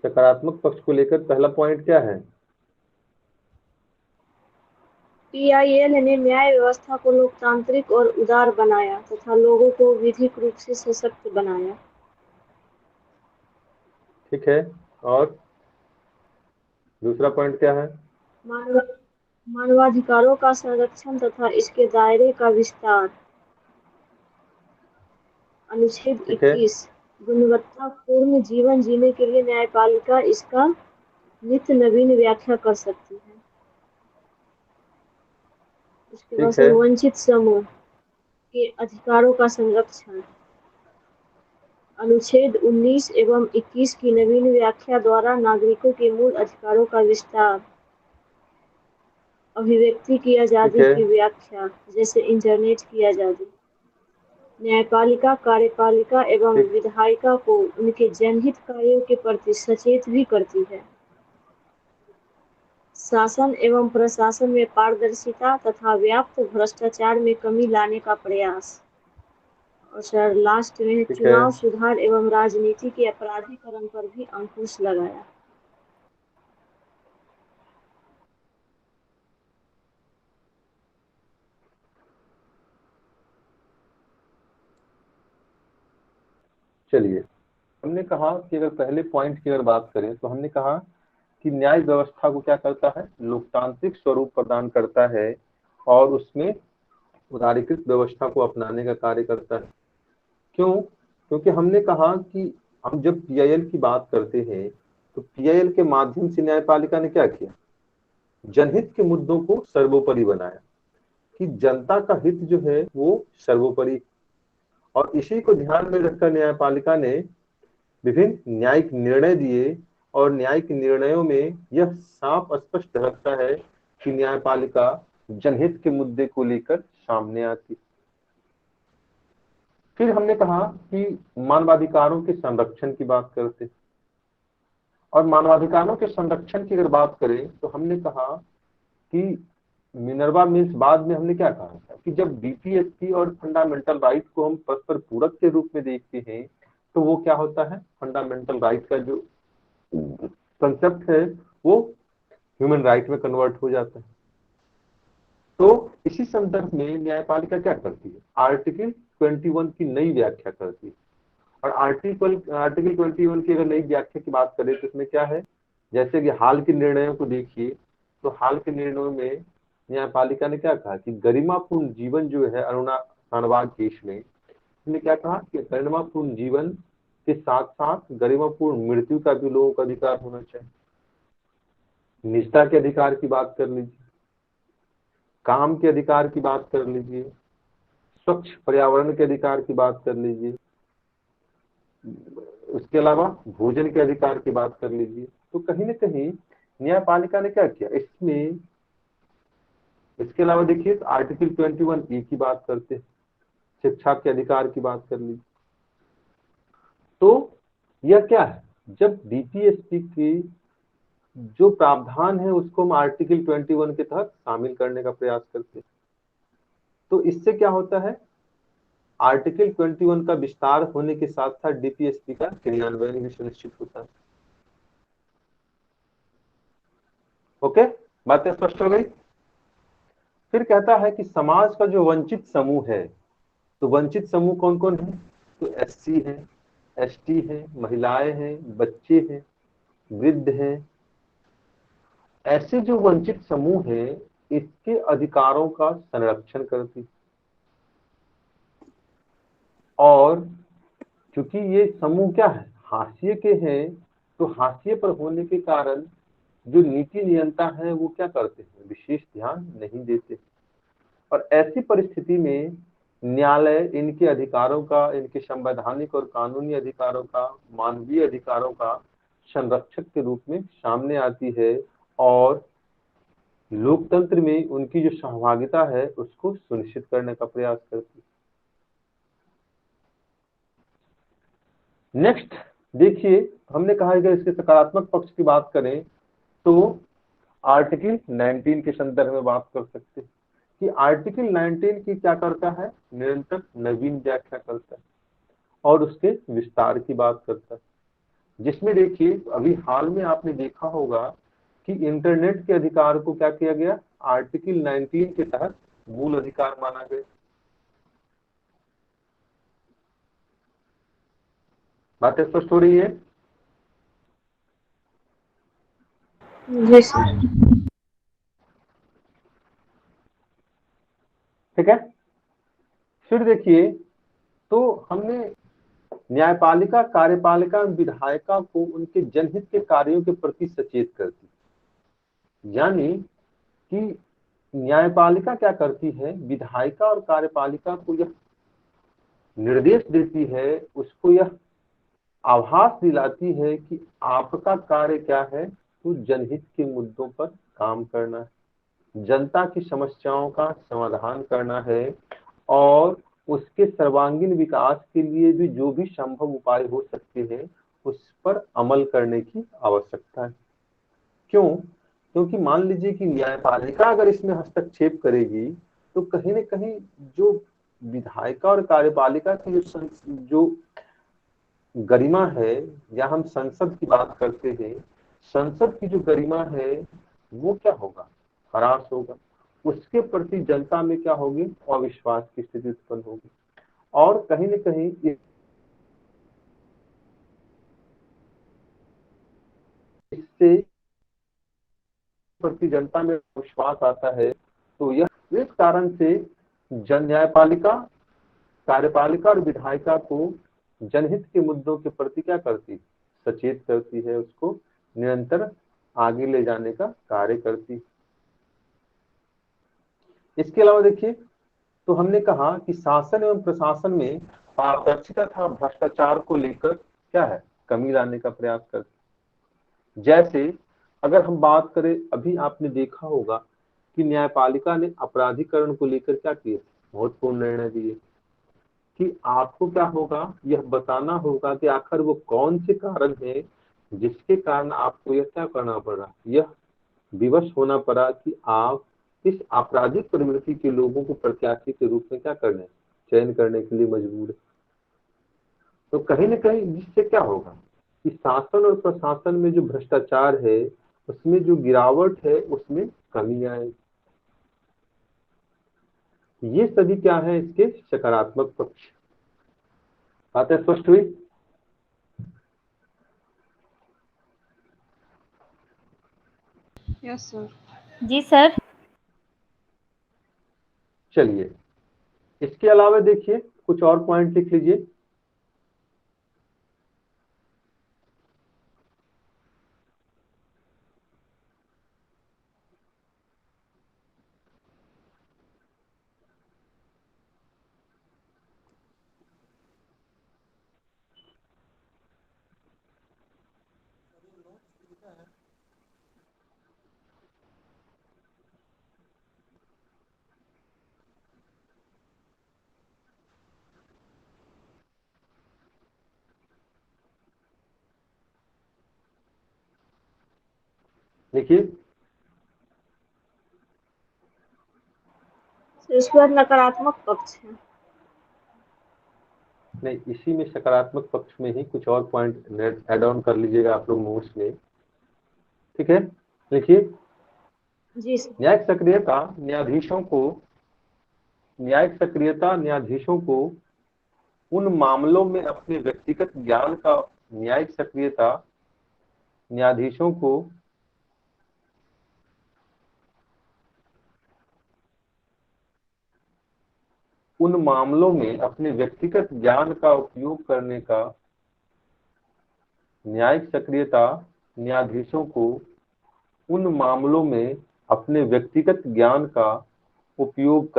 सकारात्मक पक्ष को लेकर पहला पॉइंट क्या है? PIL ने न्याय व्यवस्था को लोकतांत्रिक और उदार बनाया तथा लोगों को विधिक रूप से सशक्त बनाया। ठीक है, और दूसरा पॉइंट क्या है? मानव मानवाधिकारों का संरक्षण तथा इसके दायरे का विस्तार। अनुच्छेद ठीक है, 21 गुणवत्तापूर्ण जीवन जीने के लिए न्यायपालिका इसका नित्य नवीन व्याख्या कर सकती है। उसके बाद ठीक है, वंचित समूह के अधिकारों का संरक्षण। अनुच्छेद 19 एवं 21 की नवीन व्याख्या द्वारा नागरिकों के मूल अधिकारों का विस्तार। अभिव्यक्ति की ठीक आजादी है, की व्याख्या, जैसे इंटरनेट की आजादी। न्यायपालिका कार्यपालिका एवं ठीक विधायिका को उनके जनहित कार्यों के प्रति सचेत भी करती है। शासन एवं प्रशासन में पारदर्शिता तथा व्याप्त भ्रष्टाचार में कमी लाने का प्रयास। और सर लास्ट में ठीक है। चुनाव सुधार एवं राजनीति के अपराधीकरण पर भी अंकुश लगाया। चलिए, हमने कहा कि अगर पहले पॉइंट की अगर बात करें तो हमने कहा कि न्याय व्यवस्था को क्या करता है? लोकतांत्रिक स्वरूप प्रदान करता है और उसमें उदारीकृत व्यवस्था को अपनाने का कार्य करता है। क्यों? क्योंकि हमने कहा कि हम जब PIL की बात करते हैं तो PIL के माध्यम से न्यायपालिका ने क्या किया? जनहित के मुद्दों को सर्वोपरि बनाया कि जनता का हित जो है वो सर्वोपरि, और इसी को ध्यान में रखकर न्यायपालिका ने विभिन्न न्यायिक निर्णय दिए और न्यायिक निर्णयों में यह साफ स्पष्ट रखता है कि न्यायपालिका जनहित के मुद्दे को लेकर सामने आती। फिर हमने कहा कि मानवाधिकारों के संरक्षण की बात करते, और मानवाधिकारों के संरक्षण की अगर बात करें तो हमने कहा कि मिनर्वा मिल्स बाद में हमने क्या कहा था कि जब DPSP और फंडामेंटल राइट को हम परस्पर पूरक के रूप में देखते हैं तो वो क्या होता है? फंडामेंटल राइट का जो कंसेप्ट है वो ह्यूमन राइट में कन्वर्ट हो जाता है। तो इसी संदर्भ में न्यायपालिका क्या करती है? आर्टिकल 21 की नई व्याख्या करती है। और आर्टिकल 21 की अगर नई व्याख्या की बात करें तो इसमें क्या है? जैसे कि हाल के निर्णयों को देखिए तो हाल के निर्णयों में न्यायपालिका ने क्या कहा कि गरिमापूर्ण जीवन जो है अरुणा शाहनवाज केस में उसने क्या कहा कि गरिमापूर्ण जीवन के साथ साथ गरिमापूर्ण मृत्यु का भी लोगों का अधिकार होना चाहिए। निजता के अधिकार की बात कर लीजिए, काम के अधिकार की बात कर लीजिए, स्वच्छ पर्यावरण के अधिकार की बात कर लीजिए, उसके अलावा भोजन के अधिकार की बात कर लीजिए। तो कहीं ना कहीं न्यायपालिका ने क्या किया इसमें? इसके अलावा देखिए आर्टिकल 21E की बात करते हैं, शिक्षा के अधिकार की बात कर लीजिए। तो यह क्या है? जब DPSP की जो प्रावधान है उसको हम आर्टिकल 21 के तहत शामिल करने का प्रयास करते हैं, तो इससे क्या होता है? आर्टिकल 21 का विस्तार होने के साथ साथ DPSP का क्रियान्वयन भी सुनिश्चित होता है। ओके, बातें स्पष्ट हो गई? फिर कहता है कि समाज का जो वंचित समूह है, तो वंचित समूह कौन कौन है? तो SC है, ST है, महिलाएं हैं, बच्चे हैं, वृद्ध हैं। ऐसे जो वंचित समूह हैं इसके अधिकारों का संरक्षण करती, और क्योंकि ये समूह क्या है? हाशिए के हैं, तो हाशिए पर होने के कारण जो नीति नियंता है वो क्या करते हैं, विशेष ध्यान नहीं देते। और ऐसी परिस्थिति में न्यायालय इनके अधिकारों का, इनके संवैधानिक और कानूनी अधिकारों का, मानवीय अधिकारों का संरक्षक के रूप में सामने आती है और लोकतंत्र में उनकी जो सहभागिता है उसको सुनिश्चित करने का प्रयास करती है। नेक्स्ट देखिए, हमने कहा कि इसके सकारात्मक पक्ष की बात करें तो आर्टिकल 19 के संदर्भ में बात कर सकते हैं कि आर्टिकल 19 की क्या करता है, निरंतर नवीन व्याख्या करता है और उसके विस्तार की बात करता है, जिसमें देखिए अभी हाल में आपने देखा होगा कि इंटरनेट के अधिकार को क्या किया गया, आर्टिकल 19 के तहत मूल अधिकार माना गया। बात स्पष्ट हो रही है? जी सर। ठीक है, फिर देखिए तो हमने न्यायपालिका, कार्यपालिका, विधायिका को उनके जनहित के कार्यों के प्रति सचेत करती, यानी कि न्यायपालिका क्या करती है, विधायिका और कार्यपालिका को यह निर्देश देती है, उसको यह आभास दिलाती है कि आपका कार्य क्या है, तो जनहित के मुद्दों पर काम करना है, जनता की समस्याओं का समाधान करना है और उसके सर्वांगीण विकास के लिए भी जो भी संभव उपाय हो सकते हैं उस पर अमल करने की आवश्यकता है। क्यों? क्योंकि मान लीजिए कि न्यायपालिका अगर इसमें हस्तक्षेप करेगी तो कहीं न कहीं जो विधायिका और कार्यपालिका की जो गरिमा है, या हम संसद की बात करते हैं, संसद की जो गरिमा है वो क्या होगा, ह्रास होगा, उसके प्रति जनता में क्या होगी, अविश्वास की स्थिति उत्पन्न होगी और कहीं न कहीं इससे प्रति जनता में विश्वास आता है। तो यह इस कारण से न्यायपालिका, कार्यपालिका और विधायिका को जनहित के मुद्दों के प्रति क्या करती, सचेत करती है, उसको निरंतर आगे ले जाने का कार्य करती। इसके अलावा देखिए तो हमने कहा कि शासन एवं प्रशासन में पारदर्शिता तथा भ्रष्टाचार को लेकर क्या है, कमी लाने का प्रयास करती। जैसे अगर हम बात करें, अभी आपने देखा होगा कि न्यायपालिका ने अपराधीकरण को लेकर क्या किए, महत्वपूर्ण निर्णय दिए कि आपको क्या होगा, यह बताना होगा कि आखिर वो कौन से कारण है जिसके कारण आपको यह क्या करना पड़ा, यह विवश होना पड़ा कि आप इस आपराधिक प्रवृत्ति के लोगों को प्रत्याशी के रूप में क्या करने, चयन करने के लिए मजबूर है। तो कहीं न कहीं जिससे क्या होगा कि शासन और प्रशासन में जो भ्रष्टाचार है उसमें जो गिरावट है उसमें कमी आएगी। ये सभी क्या है, इसके सकारात्मक पक्ष। बातें स्पष्ट हुई? Yes sir. जी सर। चलिए, इसके अलावा देखिए कुछ और पॉइंट लिख लीजिए। देखिए इसके बाद नकारात्मक पक्ष है। नहीं, इसी में सकारात्मक पक्ष में ही कुछ और पॉइंट ऐड ऑन कर लीजिएगा आप लोग नोट्स में। ठीक है, देखिए जी सर। न्यायिक सक्रियता न्यायाधीशों को उन मामलों में अपने व्यक्तिगत ज्ञान का, न्यायिक सक्रियता न्यायाधीशों को उन मामलों में अपने व्यक्तिगत ज्ञान का उपयोग करने का, न्यायिक सक्रियता न्यायाधीशों को उन मामलों में अपने व्यक्तिगत ज्ञान का उपयोग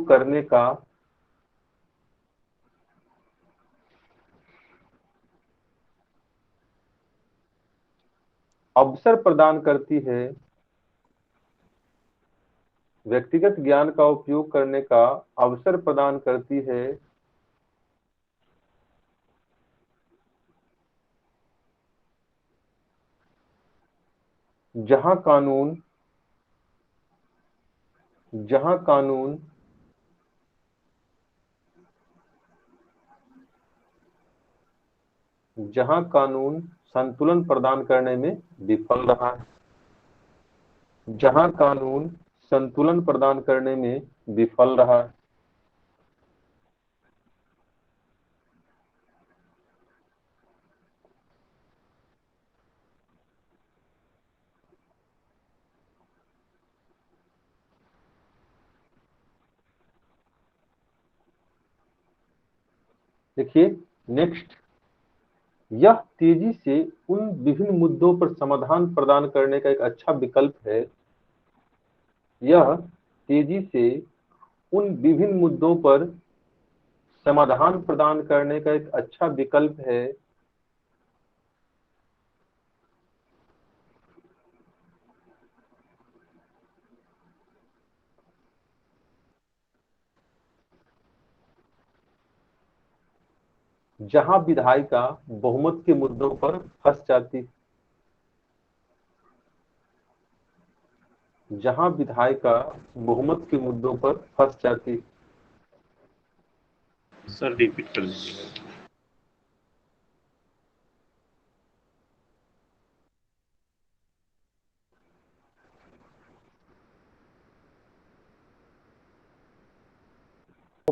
करने का अवसर प्रदान करती है, व्यक्तिगत ज्ञान का उपयोग करने का अवसर प्रदान करती है, जहां कानून संतुलन प्रदान करने में विफल रहा है, जहां कानून संतुलन प्रदान करने में विफल रहा है। देखिए नेक्स्ट, यह तेजी से उन विभिन्न मुद्दों पर समाधान प्रदान करने का एक अच्छा विकल्प है। यह तेजी से उन विभिन्न मुद्दों पर समाधान प्रदान करने का एक अच्छा विकल्प है, जहां विधायिका बहुमत के मुद्दों पर फंस जाती है, जहां विधायिका बहुमत के मुद्दों पर फंस जाती है। सर रिपीट कर दीजिएगा।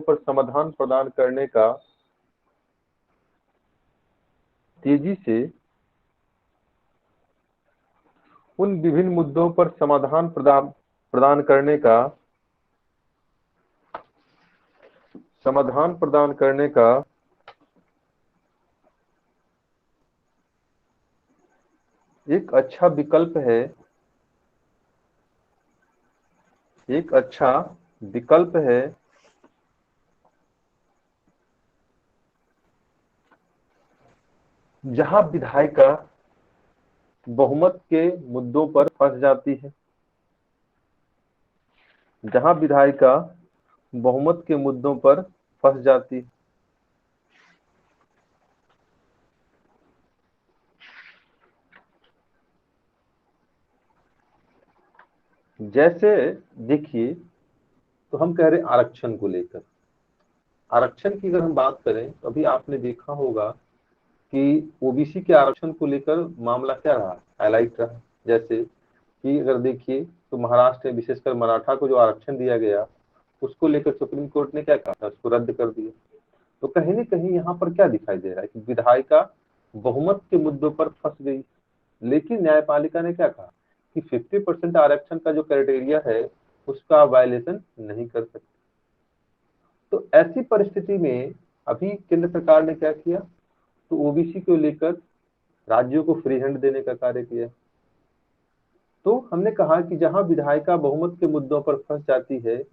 पर समाधान प्रदान करने का तेजी से उन विभिन्न मुद्दों पर समाधान प्रदान करने का एक अच्छा विकल्प है, जहां विधायिका बहुमत के मुद्दों पर फंस जाती है, जहां विधायिका बहुमत के मुद्दों पर फंस जाती है। जैसे देखिए, तो हम कह रहे हैं आरक्षण को लेकर, आरक्षण की अगर हम बात करें तो अभी आपने देखा होगा कि ओबीसी के आरक्षण को लेकर मामला क्या रहा, हाईलाइट रहा। जैसे कि अगर देखिए तो महाराष्ट्र में विशेषकर मराठा को जो आरक्षण दिया गया उसको लेकर सुप्रीम कोर्ट ने क्या कहा था, उसको रद्द कर दिया। तो कहीं ना कहीं यहाँ पर क्या दिखाई दे रहा है कि विधायिका बहुमत के मुद्दों पर फंस गई, लेकिन न्यायपालिका ने क्या कहा कि 50% आरक्षण का जो क्राइटेरिया है उसका वायलेशन नहीं कर सकते। तो ऐसी परिस्थिति में अभी केंद्र सरकार ने क्या किया, तो ओबीसी को लेकर राज्यों को फ्री हैंड देने का कार्य किया। तो हमने कहा कि जहां विधायिका बहुमत के मुद्दों पर फंस जाती है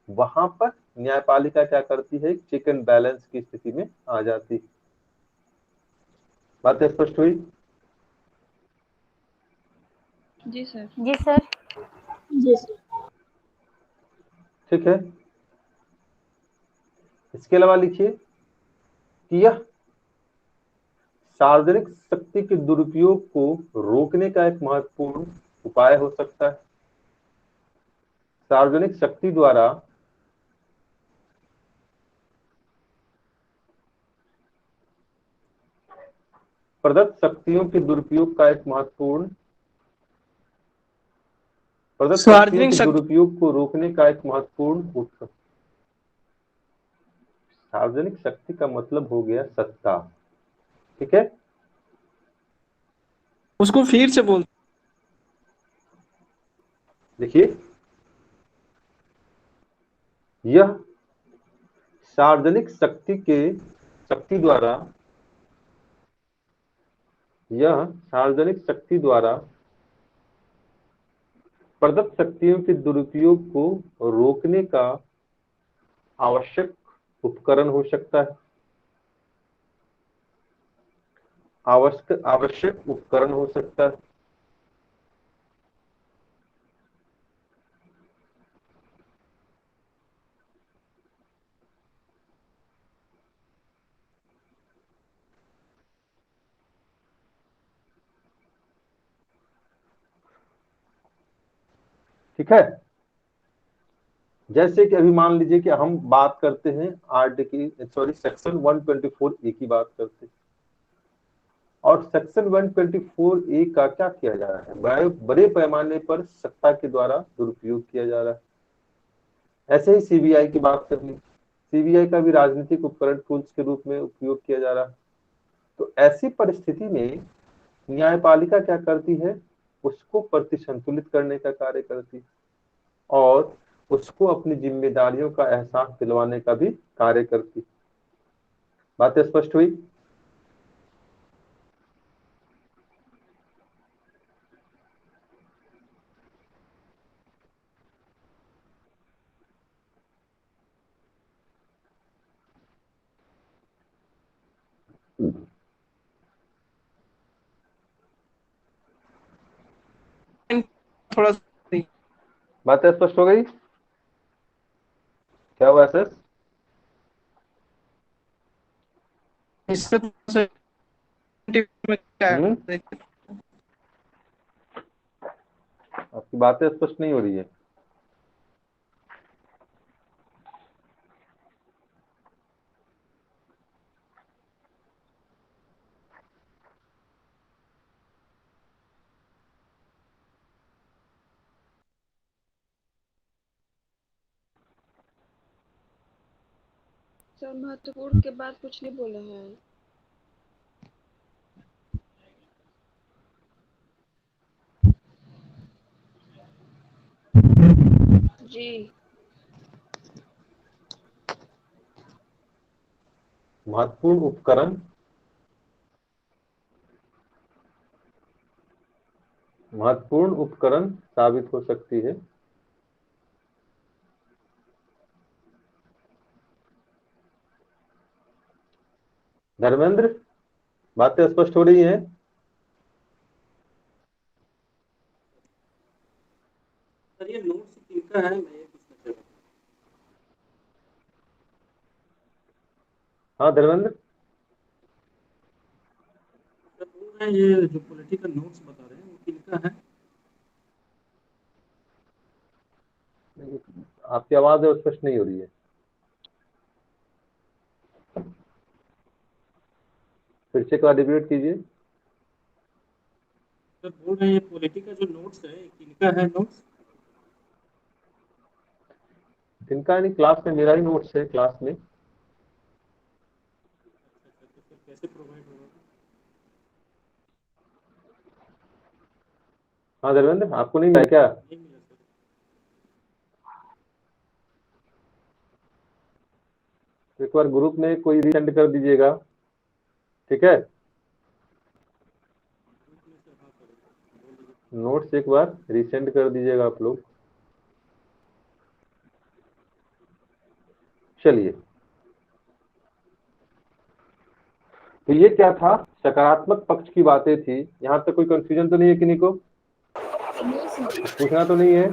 वहां पर न्यायपालिका क्या करती है, चेक एंड बैलेंस की स्थिति में आ जाती है। बात स्पष्ट हुई? जी सर। जी सर। ठीक है, इसके अलावा लिखिए कि यह सार्वजनिक शक्ति के दुरुपयोग को रोकने का एक महत्वपूर्ण उपाय हो सकता है। सार्वजनिक शक्ति द्वारा प्रदत्त शक्तियों के दुरुपयोग का एक महत्वपूर्ण दुरुपयोग को रोकने का एक महत्वपूर्ण उपक्रम। सार्वजनिक शक्ति का मतलब हो गया सत्ता, ठीक है। उसको फिर से बोल। देखिए, यह सार्वजनिक शक्ति द्वारा यह सार्वजनिक शक्ति द्वारा प्रदत्त शक्तियों के दुरुपयोग को रोकने का आवश्यक उपकरण हो सकता है। आवश्यक उपकरण हो सकता है। ठीक है, जैसे कि अभी मान लीजिए कि हम बात करते हैं सेक्शन 124A की बात करते हैं, और सेक्शन 124A का क्या किया जा रहा है, बड़े पैमाने पर सत्ता के द्वारा दुरुपयोग किया जा रहा है। ऐसे ही सीबीआई की बात कर ली, सीबीआई का भी राजनीतिक उपकरण टूल्स के रूप में उपयोग किया जा रहा है। तो ऐसी परिस्थिति में न्यायपालिका क्या करती है, उसको प्रतिसंतुलित करने का कार्य करती है और उसको अपनी जिम्मेदारियों का एहसास दिलवाने का भी कार्य करती। बातें स्पष्ट हुई? थोड़ा बातें स्पष्ट हो गई? क्या हुआ सर? इससे आपकी बातें स्पष्ट नहीं हो रही है। सर महत्वपूर्ण के बाद कुछ नहीं बोले हैं। जी महत्वपूर्ण उपकरण साबित हो सकती है। धर्मेंद्र, बातें स्पष्ट हो रही हैं? सर ये नोट्स किनका है, मैं ये पूछना चाह रहा हूँ। हाँ धर्मेंद्र, सर बोल रहे हैं ये जो पॉलिटिकल नोट्स बता रहे हैं वो किनका है? आपकी आवाज स्पष्ट नहीं हो रही है, फिर से एक बार रिपीट कीजिए। सर बोल रहे हैं ये पॉलिटिकल जो नोट्स है किनका है नोट्स? इनका नहीं, क्लास में मेरा ही नोट्स है क्लास में। तो फिर कैसे प्रोवाइड होगा? हाँ धर्मेंद्र, आपको नहीं मिला क्या? नहीं मिला सर। एक बार ग्रुप में कोई रीसेंड कर दीजिएगा, ठीक है? नोट्स एक बार रीसेंड कर दीजिएगा आप लोग। चलिए, तो ये क्या था, सकारात्मक पक्ष की बातें थी। यहाँ तक कोई कंफ्यूजन तो नहीं है किन्हीं को? पूछना तो नहीं है?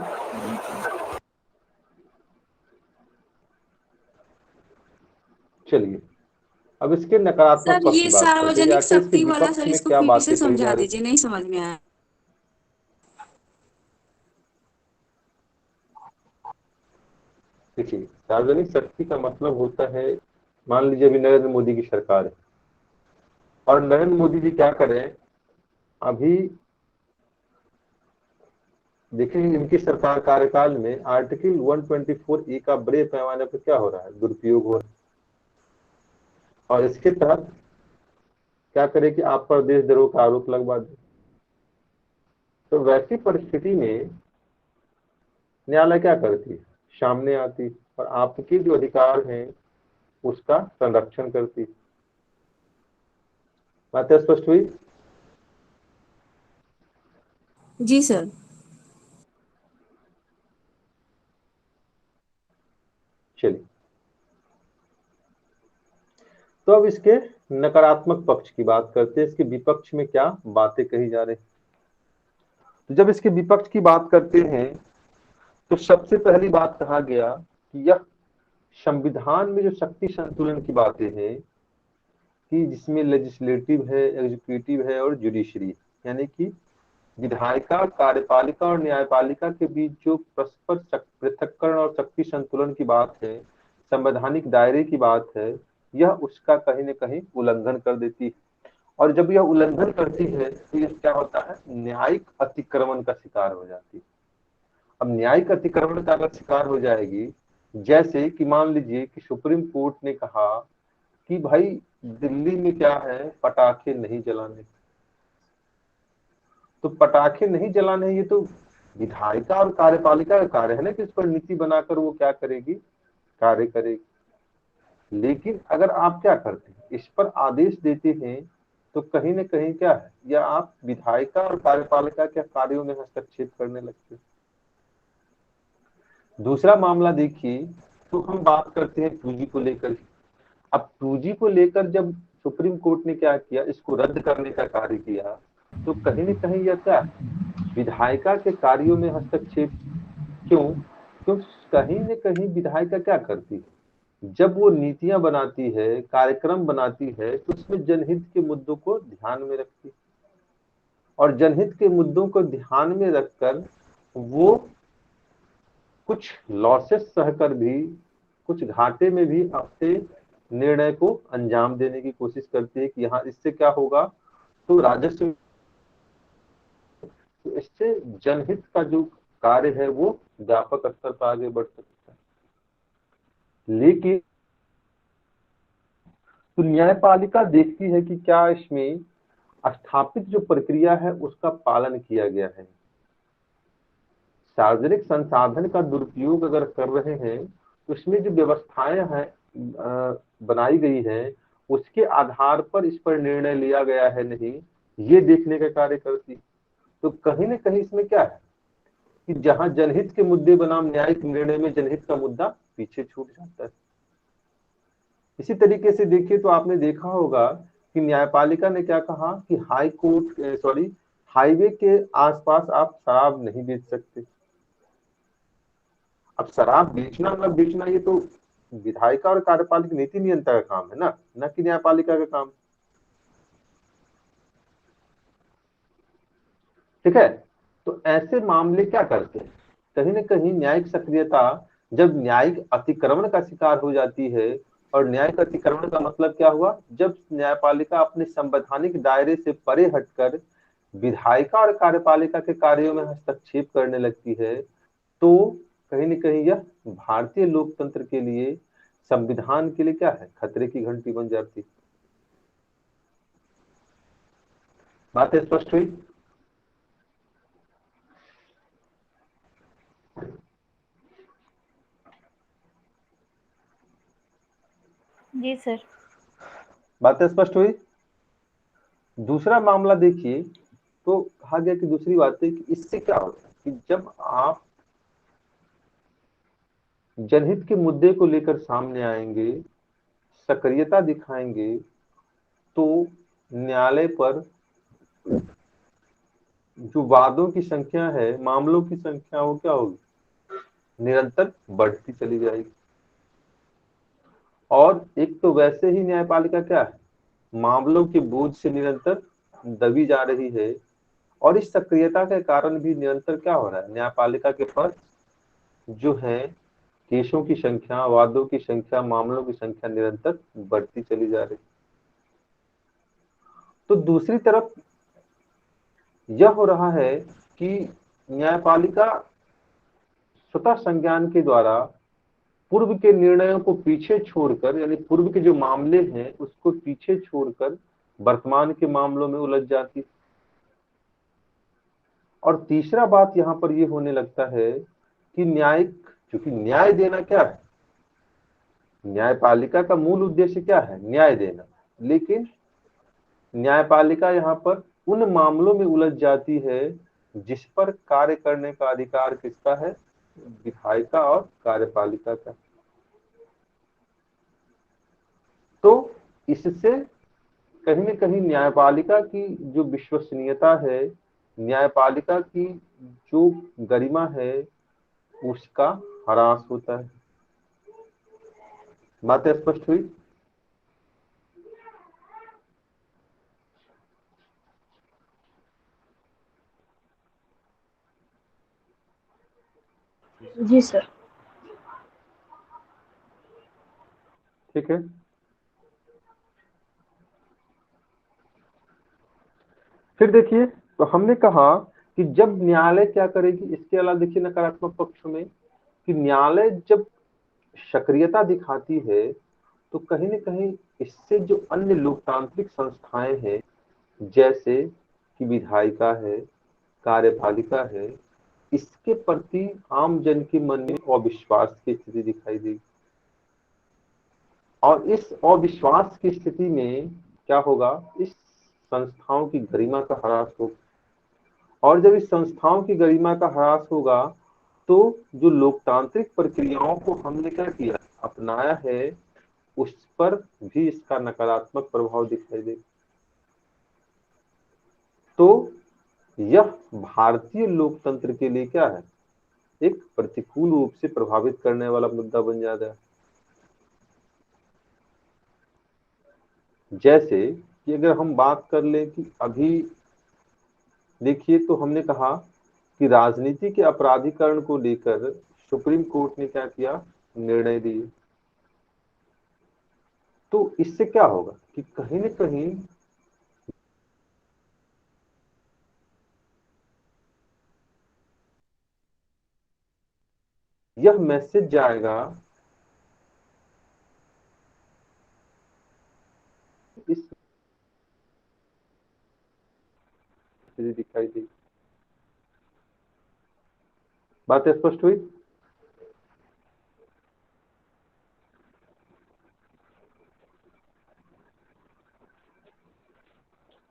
चलिए, अब इसके नकारात्मक सर पक्ष ये की बात करते हैं। सार्वजनिक आखिर इसके शक्ति वाला विपक्ष सर में इसको क्या फिर बातें से कही जा समझा रही? दीजिए, नहीं समझ में आया। देखिए, सार्वजनिक शक्ति का मतलब होता है, मान लीजिए अभी नरेंद्र मोदी की सरकार है और नरेंद्र मोदी जी क्या करें, अभी देखिए इनकी सरकार कार्यकाल में आर्टिकल 124A का बड़े पैमाने पर क्या हो रहा है, दुरुपयोग हो रहा है। और इसके तहत क्या करे कि आप पर देशद्रोह का आरोप लगवा दे। तो वैसी परिस्थिति में न्यायालय क्या करती है, सामने आती और आपके जो अधिकार हैं उसका संरक्षण करती। बात स्पष्ट हुई? जी सर। चलिए, तो अब इसके नकारात्मक पक्ष की बात करते हैं, इसके विपक्ष में क्या बातें कही जा रही। तो जब इसके विपक्ष की बात करते हैं तो सबसे पहली बात कहा गया कि यह संविधान में जो शक्ति संतुलन की बातें हैं कि जिसमें लेजिस्लेटिव है, एग्जीक्यूटिव है और जुडिशरी, यानी कि विधायिका, कार्यपालिका और न्यायपालिका के बीच जो परस्पर पृथक्करण और शक्ति संतुलन की बात है, संवैधानिक दायरे की बात है, यह उसका कहीं न कहीं उल्लंघन कर देती है। और जब यह उल्लंघन करती है तो यह क्या होता है, न्यायिक अतिक्रमण का शिकार हो जाती है। अब न्यायिक अतिक्रमण का अगर शिकार हो जाएगी, जैसे कि मान लीजिए कि सुप्रीम कोर्ट ने कहा कि भाई दिल्ली में क्या है, पटाखे नहीं जलाने, तो पटाखे नहीं जलाने, ये तो विधायिका और कार्यपालिका का कार्य है ना कि इस पर नीति बनाकर वो क्या करेगी, कार्य करेगी। लेकिन अगर आप क्या करते हैं, इस पर आदेश देते हैं, तो कहीं न कहीं क्या है, या आप विधायिका और कार्यपालिका के कार्यों में हस्तक्षेप करने लगते हैं। दूसरा मामला देखिए, तो हम बात करते हैं 2G को लेकर। अब 2G को लेकर जब सुप्रीम कोर्ट ने क्या किया, इसको रद्द करने का कार्य किया, तो कहीं न कहीं यह क्या, विधायिका के कार्यों में हस्तक्षेप। क्यों? क्योंकि कहीं न कहीं विधायिका क्या करती है, जब वो नीतियां बनाती है, कार्यक्रम बनाती है, तो उसमें जनहित के मुद्दों को ध्यान में रखती है। और जनहित के मुद्दों को ध्यान में रखकर वो कुछ लॉसेस सहकर भी, कुछ घाटे में भी अपने निर्णय को अंजाम देने की कोशिश करती है कि यहाँ इससे क्या होगा, तो राजस्व, तो इससे जनहित का जो कार्य है वो व्यापक स्तर पर आगे बढ़ सकता है। लेकिन तो न्यायपालिका देखती है कि क्या इसमें स्थापित जो प्रक्रिया है उसका पालन किया गया है। सार्वजनिक संसाधन का दुरुपयोग अगर कर रहे हैं तो उसमें जो व्यवस्थाएं हैं बनाई गई है, उसके आधार पर इस पर निर्णय लिया गया है नहीं, ये देखने का कार्य करती। तो कहीं न कहीं इसमें क्या है कि जहां जनहित के मुद्दे बनाम न्यायिक निर्णय में जनहित का मुद्दा पीछे छूट जाता है। इसी तरीके से देखिए तो आपने देखा होगा कि न्यायपालिका ने क्या कहा कि हाईवे के आसपास आप शराब नहीं बेच सकते। अब शराब बेचना न बेचना ये तो विधायिका और कार्यपालिका नीति नियंत्रण का काम है ना, न कि न्यायपालिका का काम। ठीक है, तो ऐसे मामले क्या करते हैं, कहीं न कहीं न्यायिक सक्रियता जब न्यायिक अतिक्रमण का शिकार हो जाती है, और न्यायिक अतिक्रमण का मतलब क्या हुआ, जब न्यायपालिका अपने संवैधानिक दायरे से परे हटकर विधायिका और कार्यपालिका के कार्यों में हस्तक्षेप करने लगती है, तो कहीं न कहीं यह भारतीय लोकतंत्र के लिए, संविधान के लिए क्या है, खतरे की घंटी बन जाती है। बात स्पष्ट हुई? जी सर। बात स्पष्ट हुई? दूसरा मामला देखिए, तो कहा गया कि दूसरी बात है कि इससे क्या होता है कि जब आप जनहित के मुद्दे को लेकर सामने आएंगे, सक्रियता दिखाएंगे, तो न्यायालय पर जो वादों की संख्या है, मामलों की संख्या, वो क्या होगी, निरंतर बढ़ती चली जाएगी। और एक तो वैसे ही न्यायपालिका क्या है, मामलों के बोझ से निरंतर दबी जा रही है, और इस सक्रियता के कारण भी निरंतर क्या हो रहा है, न्यायपालिका के पास जो है केसों की संख्या, वादों की संख्या, मामलों की संख्या निरंतर बढ़ती चली जा रही। तो दूसरी तरफ यह हो रहा है कि न्यायपालिका स्वतः संज्ञान के द्वारा पूर्व के निर्णयों को पीछे छोड़कर, यानी पूर्व के जो मामले हैं उसको पीछे छोड़कर वर्तमान के मामलों में उलझ जाती। और तीसरा बात यहाँ पर यह होने लगता है कि न्यायिक, क्योंकि न्याय देना क्या है, न्यायपालिका का मूल उद्देश्य क्या है, न्याय देना, लेकिन न्यायपालिका यहाँ पर उन मामलों में उलझ जाती है जिस पर कार्य करने का अधिकार किसका है? विधायिका और कार्यपालिका का। तो इससे कहीं न कहीं न्यायपालिका की जो विश्वसनीयता है, न्यायपालिका की जो गरिमा है, उसका ह्रास होता है। बातें स्पष्ट हुई? जी सर। ठीक है। फिर देखिए, तो हमने कहा कि जब न्यायालय क्या करेगी, इसके अलावा देखिए नकारात्मक पक्ष में कि न्यायालय जब सक्रियता दिखाती है तो कहीं न कहीं इससे जो अन्य लोकतांत्रिक संस्थाएं हैं, जैसे कि विधायिका है, कार्यपालिका है, इसके प्रति आम जन के मन में अविश्वास की स्थिति दिखाई देगी। और इस अविश्वास की स्थिति में क्या होगा? इस संस्थाओं की गरिमा का ह्रास होगा। और जब इस संस्थाओं की गरिमा का ह्रास होगा तो जो लोकतांत्रिक प्रक्रियाओं को हमने क्या किया, अपनाया है, उस पर भी इसका नकारात्मक प्रभाव दिखाई देगा। तो यह भारतीय लोकतंत्र के लिए क्या है? एक प्रतिकूल रूप से प्रभावित करने वाला मुद्दा बन जाता है। जैसे कि अगर हम बात कर लें कि अभी देखिए, तो हमने कहा कि राजनीति के अपराधीकरण को लेकर सुप्रीम कोर्ट ने क्या किया, निर्णय दिए। तो इससे क्या होगा कि कहीं न कहीं यह मैसेज जाएगा इस दिखाई दी। बात स्पष्ट हुई?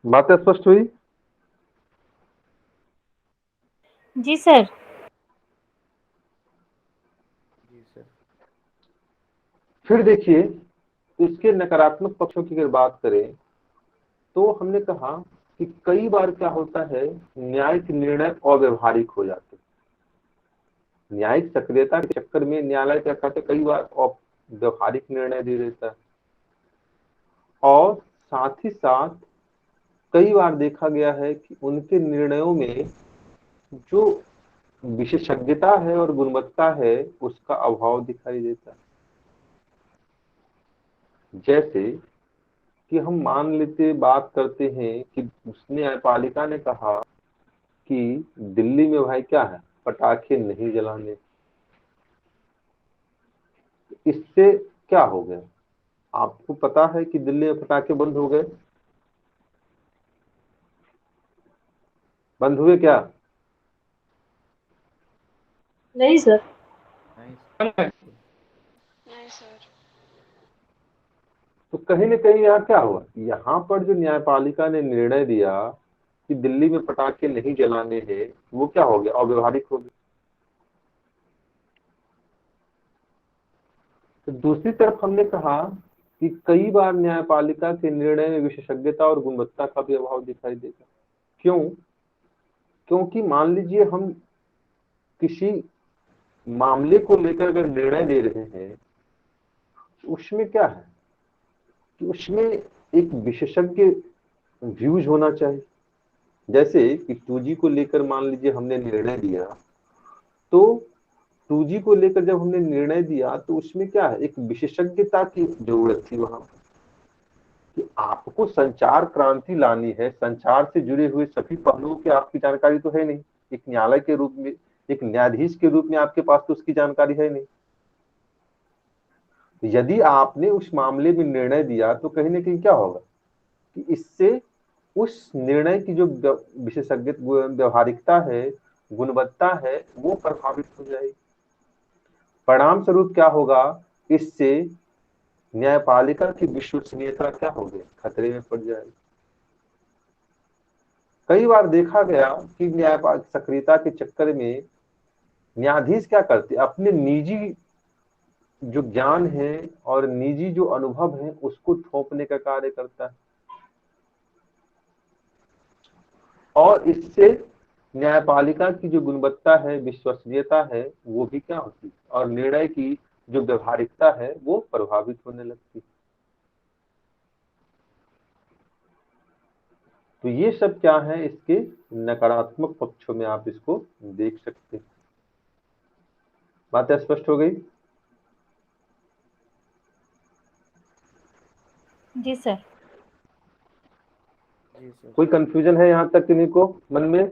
बात स्पष्ट हुई? जी सर। फिर देखिए, इसके नकारात्मक पक्षों की अगर बात करें तो हमने कहा कि कई बार क्या होता है, न्यायिक निर्णय अव्यवहारिक हो जाते हैं। न्यायिक सक्रियता के चक्कर में न्यायालय क्या करते, कई बार अव्यवहारिक निर्णय दे देता है। और साथ ही साथ कई बार देखा गया है कि उनके निर्णयों में जो विशेषज्ञता है और गुणवत्ता है, उसका अभाव दिखाई देता है। जैसे कि हम मान लेते, बात करते हैं कि उसने न्यायपालिका ने कहा कि दिल्ली में भाई क्या है, पटाखे नहीं जलाने। इससे क्या हो गया? आपको पता है कि दिल्ली में पटाखे बंद हो गए? बंद हुए क्या? नहीं सर। नहीं सर। तो कहीं न कहीं यहाँ क्या हुआ, यहाँ पर जो न्यायपालिका ने निर्णय दिया कि दिल्ली में पटाखे नहीं जलाने हैं, वो क्या हो गया, अव्यवहारिक हो गया। तो दूसरी तरफ हमने कहा कि कई बार न्यायपालिका के निर्णय में विशेषज्ञता और गुणवत्ता का भी अभाव दिखाई देगा। क्यों? क्योंकि मान लीजिए हम किसी मामले को लेकर अगर निर्णय दे रहे हैं, उसमें क्या है कि उसमें एक विशेषज्ञ व्यूज होना चाहिए। जैसे कि 2G को लेकर मान लीजिए हमने निर्णय दिया, तो 2G को लेकर जब हमने निर्णय दिया तो उसमें क्या है, एक विशेषज्ञता की जरूरत थी वहां कि आपको संचार क्रांति लानी है, संचार से जुड़े हुए सभी पहलुओं की आपकी जानकारी तो है नहीं। एक न्यायालय के रूप में, एक न्यायाधीश के रूप में आपके पास तो उसकी जानकारी है नहीं। यदि आपने उस मामले में निर्णय दिया तो कहीं ना कहीं क्या होगा कि इससे उस निर्णय की जो विशेषज्ञ व्यवहारिकता है, गुणवत्ता है, वो प्रभावित हो जाएगी। परिणाम स्वरूप क्या होगा, इससे न्यायपालिका की विश्वसनीयता क्या होगी, खतरे में पड़ जाएगी। कई बार देखा गया कि न्यायपालिक सक्रियता के चक्कर में न्यायाधीश क्या करते, अपने निजी जो ज्ञान है और निजी जो अनुभव है उसको थोपने का कार्य करता है, और इससे न्यायपालिका की जो गुणवत्ता है, विश्वसनीयता है, वो भी क्या होती है, और निर्णय की जो व्यवहारिकता है वो प्रभावित होने लगती है। तो ये सब क्या है, इसके नकारात्मक पक्षों में आप इसको देख सकते हैं। बात स्पष्ट हो गई? जी सर। कोई कंफ्यूजन है यहाँ तक किन्हीं को मन में?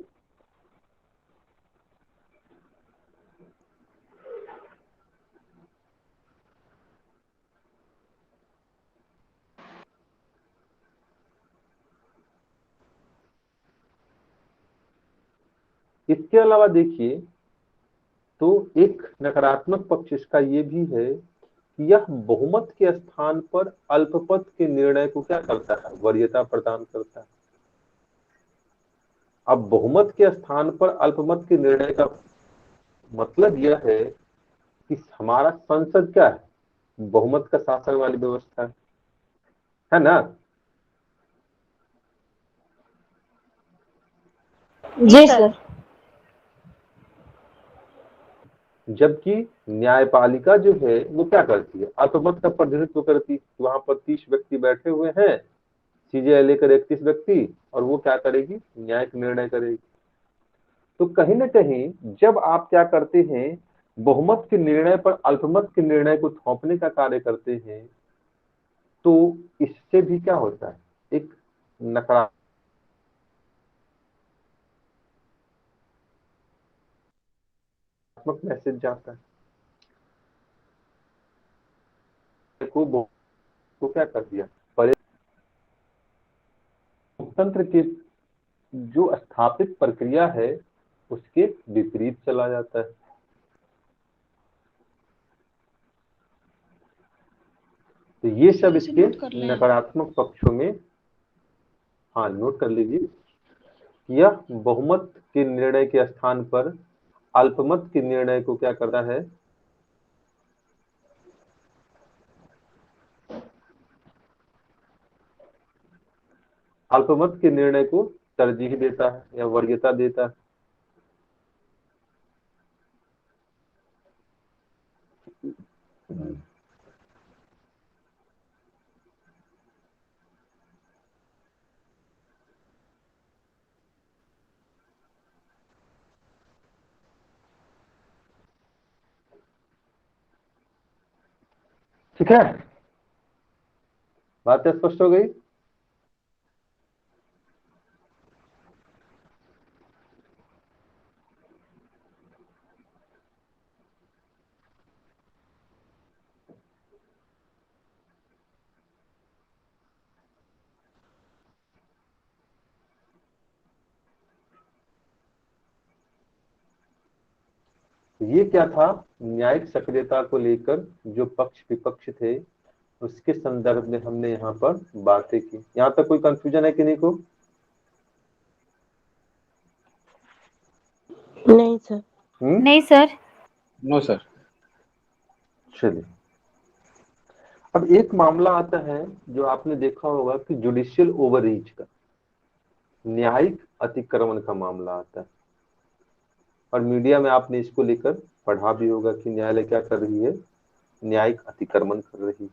इसके अलावा देखिए, तो एक नकारात्मक पक्ष इसका ये भी है कि यह बहुमत के स्थान पर अल्पमत के निर्णय को क्या करता है, वरीयता प्रदान करता है। अब बहुमत के स्थान पर अल्पमत के निर्णय का मतलब यह है कि हमारा संसद क्या है, बहुमत का शासन वाली व्यवस्था है ना? जी सर। जबकि न्यायपालिका जो है वो क्या करती है, अल्पमत का प्रतिनिधित्व करती है। वहां पर 30 व्यक्ति बैठे हुए हैं, सीजेआई लेकर 31 व्यक्ति, और वो क्या करेगी, न्यायिक निर्णय करेगी। तो कहीं ना कहीं जब आप क्या करते हैं, बहुमत के निर्णय पर अल्पमत के निर्णय को थोपने का कार्य करते हैं, तो इससे भी क्या होता है, एक नकारात्मक मैसेज जाता है। को क्या कर दिया, लोकतंत्र के जो स्थापित प्रक्रिया है उसके विपरीत चला जाता है। तो ये सब इसके नकारात्मक पक्षों में, हाँ नोट कर लीजिए, यह बहुमत के निर्णय के स्थान पर अल्पमत के निर्णय को क्या करता है, अल्पमत के निर्णय को तरजीह देता है या वरीयता देता है। ठीक है, बात स्पष्ट हो गई? ये क्या था, न्यायिक सक्रियता को लेकर जो पक्ष विपक्ष थे उसके संदर्भ में हमने यहाँ पर बातें की। यहाँ तक कोई कंफ्यूजन है किन्हीं को? नहीं सर। नहीं सर। No sir. चलिए, अब एक मामला आता है जो आपने देखा होगा कि जुडिशियल ओवररीच का, न्यायिक अतिक्रमण का मामला आता है, और मीडिया में आपने इसको लेकर पढ़ा भी होगा कि न्यायालय क्या कर रही है, न्यायिक अतिक्रमण कर रही है।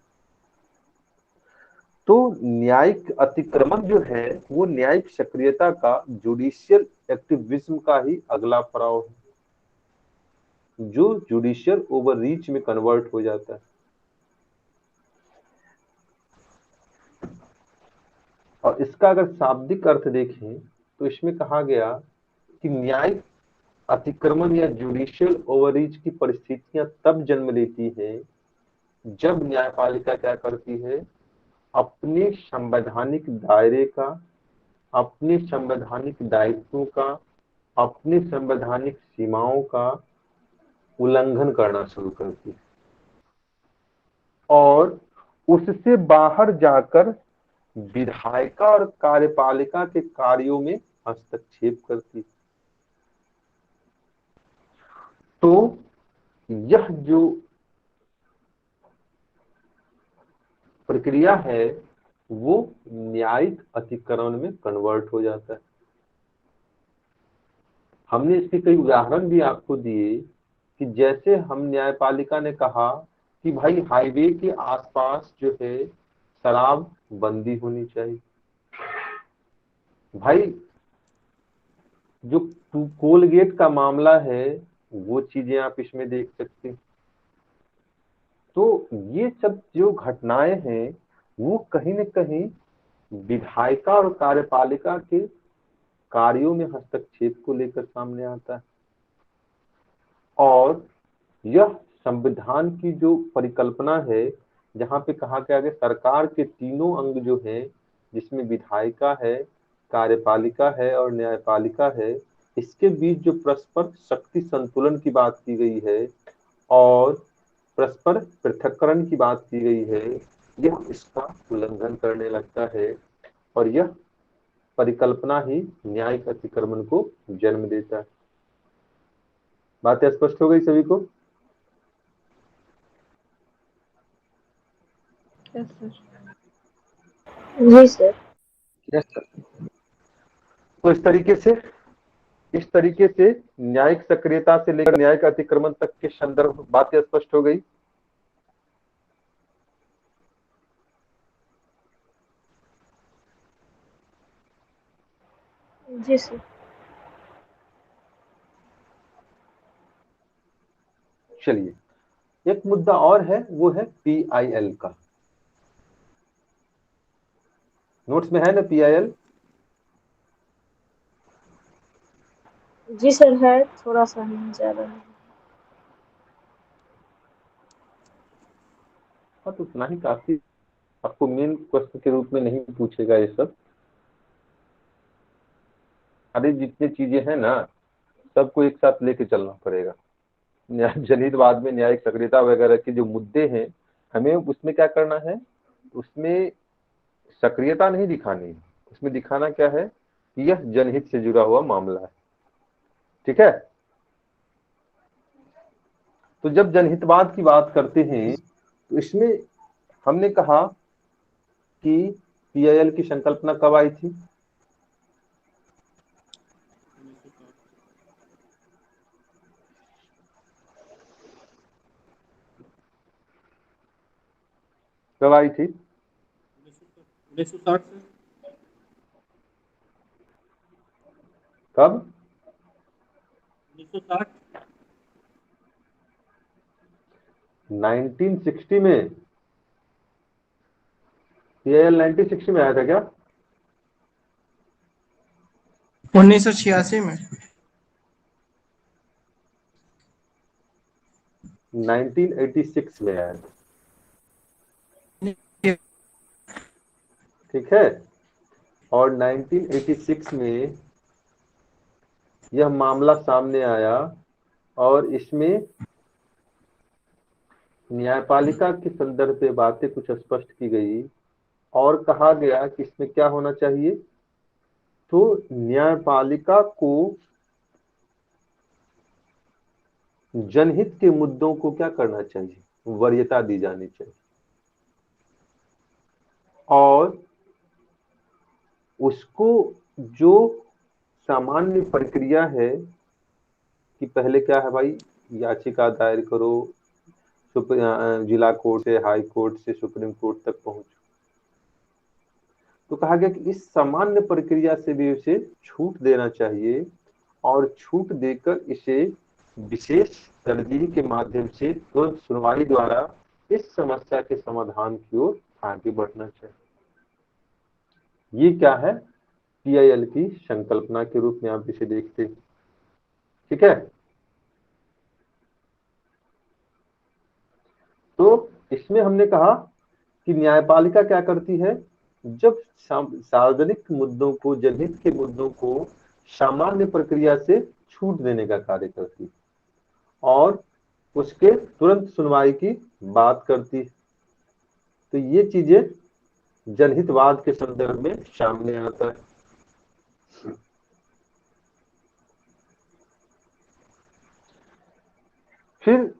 तो न्यायिक अतिक्रमण जो है वो न्यायिक सक्रियता का, जुडिशियल एक्टिविज्म का ही अगला पड़ाव है, जो जुडिशियल ओवररीच में कन्वर्ट हो जाता है। और इसका अगर शाब्दिक अर्थ देखें तो इसमें कहा गया कि न्यायिक अतिक्रमण या जुडिशियल ओवररीच की परिस्थितियां तब जन्म लेती हैं जब न्यायपालिका क्या करती है, अपने संवैधानिक दायरे का, अपने संवैधानिक दायित्वों का, अपने संवैधानिक सीमाओं का उल्लंघन करना शुरू करती है और उससे बाहर जाकर विधायिका और कार्यपालिका के कार्यों में हस्तक्षेप करती। तो यह जो प्रक्रिया है वो न्यायिक अतिक्रमण में कन्वर्ट हो जाता है। हमने इसके कई उदाहरण भी आपको दिए कि जैसे हम न्यायपालिका ने कहा कि भाई हाईवे के आसपास जो है शराब बंदी होनी चाहिए। भाई जो कोलगेट का मामला है वो चीजें आप इसमें देख सकते हैं। तो ये सब जो घटनाएं हैं वो कहीं न कहीं विधायिका और कार्यपालिका के कार्यों में हस्तक्षेप को लेकर सामने आता है। और यह संविधान की जो परिकल्पना है जहां पे कहा गया कि सरकार के तीनों अंग जो हैं जिसमें विधायिका है, कार्यपालिका है और न्यायपालिका है, इसके बीच जो परस्पर शक्ति संतुलन की बात की गई है और परस्पर पृथक्करण की बात की गई है, यह इसका उल्लंघन करने लगता है और यह परिकल्पना ही न्यायिक अतिक्रमण को जन्म देता है। बातें स्पष्ट हो गई सभी को? Yes sir. जी सर। Yes sir. तो इस तरीके से न्यायिक सक्रियता से लेकर न्यायिक अतिक्रमण तक के संदर्भ बातें स्पष्ट हो गई। जी सर। चलिए एक मुद्दा और है, वो है PIL का। नोट्स में है ना PIL? जी सर है, थोड़ा सा नहीं, ज्यादा नहीं। हाँ तो उतना ही काफी। आपको मेन क्वेश्चन के रूप में नहीं पूछेगा ये सब। अरे जितनी चीजें हैं ना सबको एक साथ लेके चलना पड़ेगा। न्याय जनहितवाद में न्यायिक सक्रियता वगैरह के जो मुद्दे हैं हमें उसमें क्या करना है, उसमें सक्रियता नहीं दिखानी है, उसमें दिखाना क्या है कि यह जनहित से जुड़ा हुआ मामला है। ठीक है? तो जब जनहितवाद की बात करते हैं तो इसमें हमने कहा कि PIL की संकल्पना कब आई थी? कब आई थी? 1960 से। कब? 1960। 1960 में? PIL 1960 में आया था क्या? 1986 में। 1986 में आया था। ठीक है? और 1986 में यह मामला सामने आया और इसमें न्यायपालिका के संदर्भ में बातें कुछ स्पष्ट की गई और कहा गया कि इसमें क्या होना चाहिए, तो न्यायपालिका को जनहित के मुद्दों को क्या करना चाहिए, वरीयता दी जानी चाहिए और उसको जो सामान्य प्रक्रिया है कि पहले क्या है भाई, याचिका दायर करो, जिला कोर्ट से हाई कोर्ट से सुप्रीम कोर्ट तक पहुंचो। तो कहा गया कि इस सामान्य प्रक्रिया से भी उसे छूट देना चाहिए और छूट देकर इसे विशेष तरजीह के माध्यम से तुरंत सुनवाई द्वारा इस समस्या के समाधान की ओर आगे बढ़ना चाहिए। ये क्या है, PIL की संकल्पना के रूप में आप इसे देखते हैं। ठीक है? तो इसमें हमने कहा कि न्यायपालिका क्या करती है, जब सार्वजनिक मुद्दों को, जनहित के मुद्दों को सामान्य प्रक्रिया से छूट देने का कार्य करती है और उसके तुरंत सुनवाई की बात करती है। तो ये चीजें जनहितवाद के संदर्भ में सामने आता है। फिर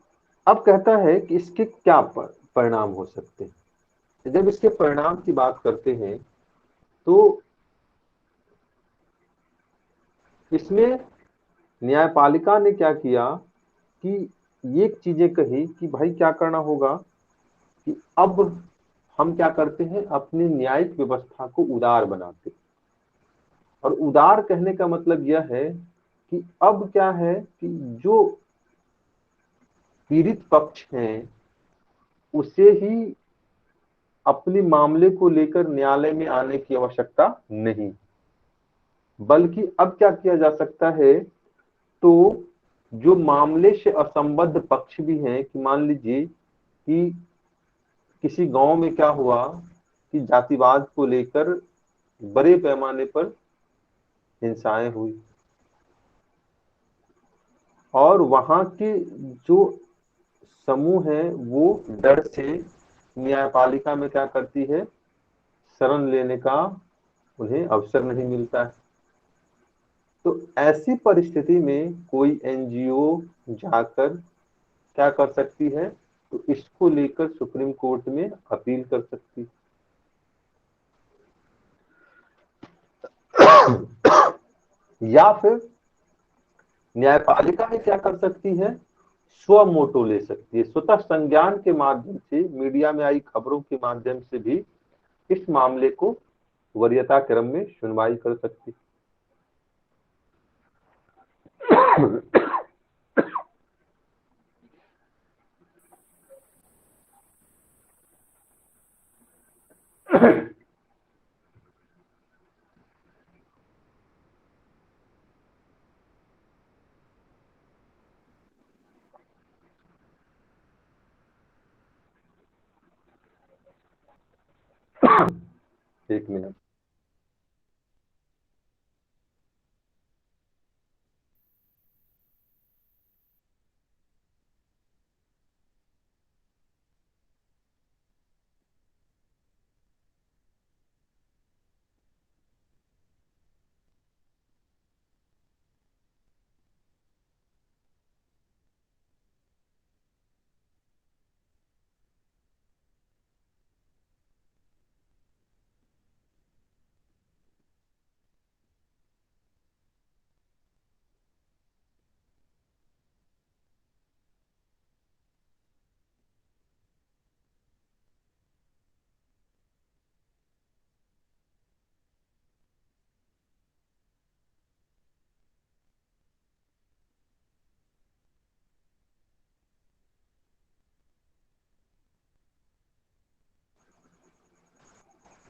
अब कहता है कि इसके क्या परिणाम हो सकते हैं। जब इसके परिणाम की बात करते हैं तो इसमें न्यायपालिका ने क्या किया कि ये चीजें कही कि भाई क्या करना होगा कि अब हम क्या करते हैं, अपनी न्यायिक व्यवस्था को उदार बनाते। और उदार कहने का मतलब यह है कि अब क्या है कि जो पीड़ित पक्ष हैं उसे ही अपने मामले को लेकर न्यायालय में आने की आवश्यकता नहीं, बल्कि अब क्या किया जा सकता है, तो जो मामले से असंबद्ध पक्ष भी हैं, कि मान लीजिए कि किसी गांव में क्या हुआ कि जातिवाद को लेकर बड़े पैमाने पर हिंसाएं हुई और वहां के जो समूह है वो डर से न्यायपालिका में क्या करती है, शरण लेने का उन्हें अवसर नहीं मिलता है। तो ऐसी परिस्थिति में कोई एनजीओ जाकर क्या कर सकती है, तो इसको लेकर सुप्रीम कोर्ट में अपील कर सकती है। या फिर न्यायपालिका में क्या कर सकती है, स्व मोटो ले सकती है, स्वतः संज्ञान के माध्यम से, मीडिया में आई खबरों के माध्यम से भी इस मामले को वरीयता क्रम में सुनवाई कर सकती है। एक मिनट।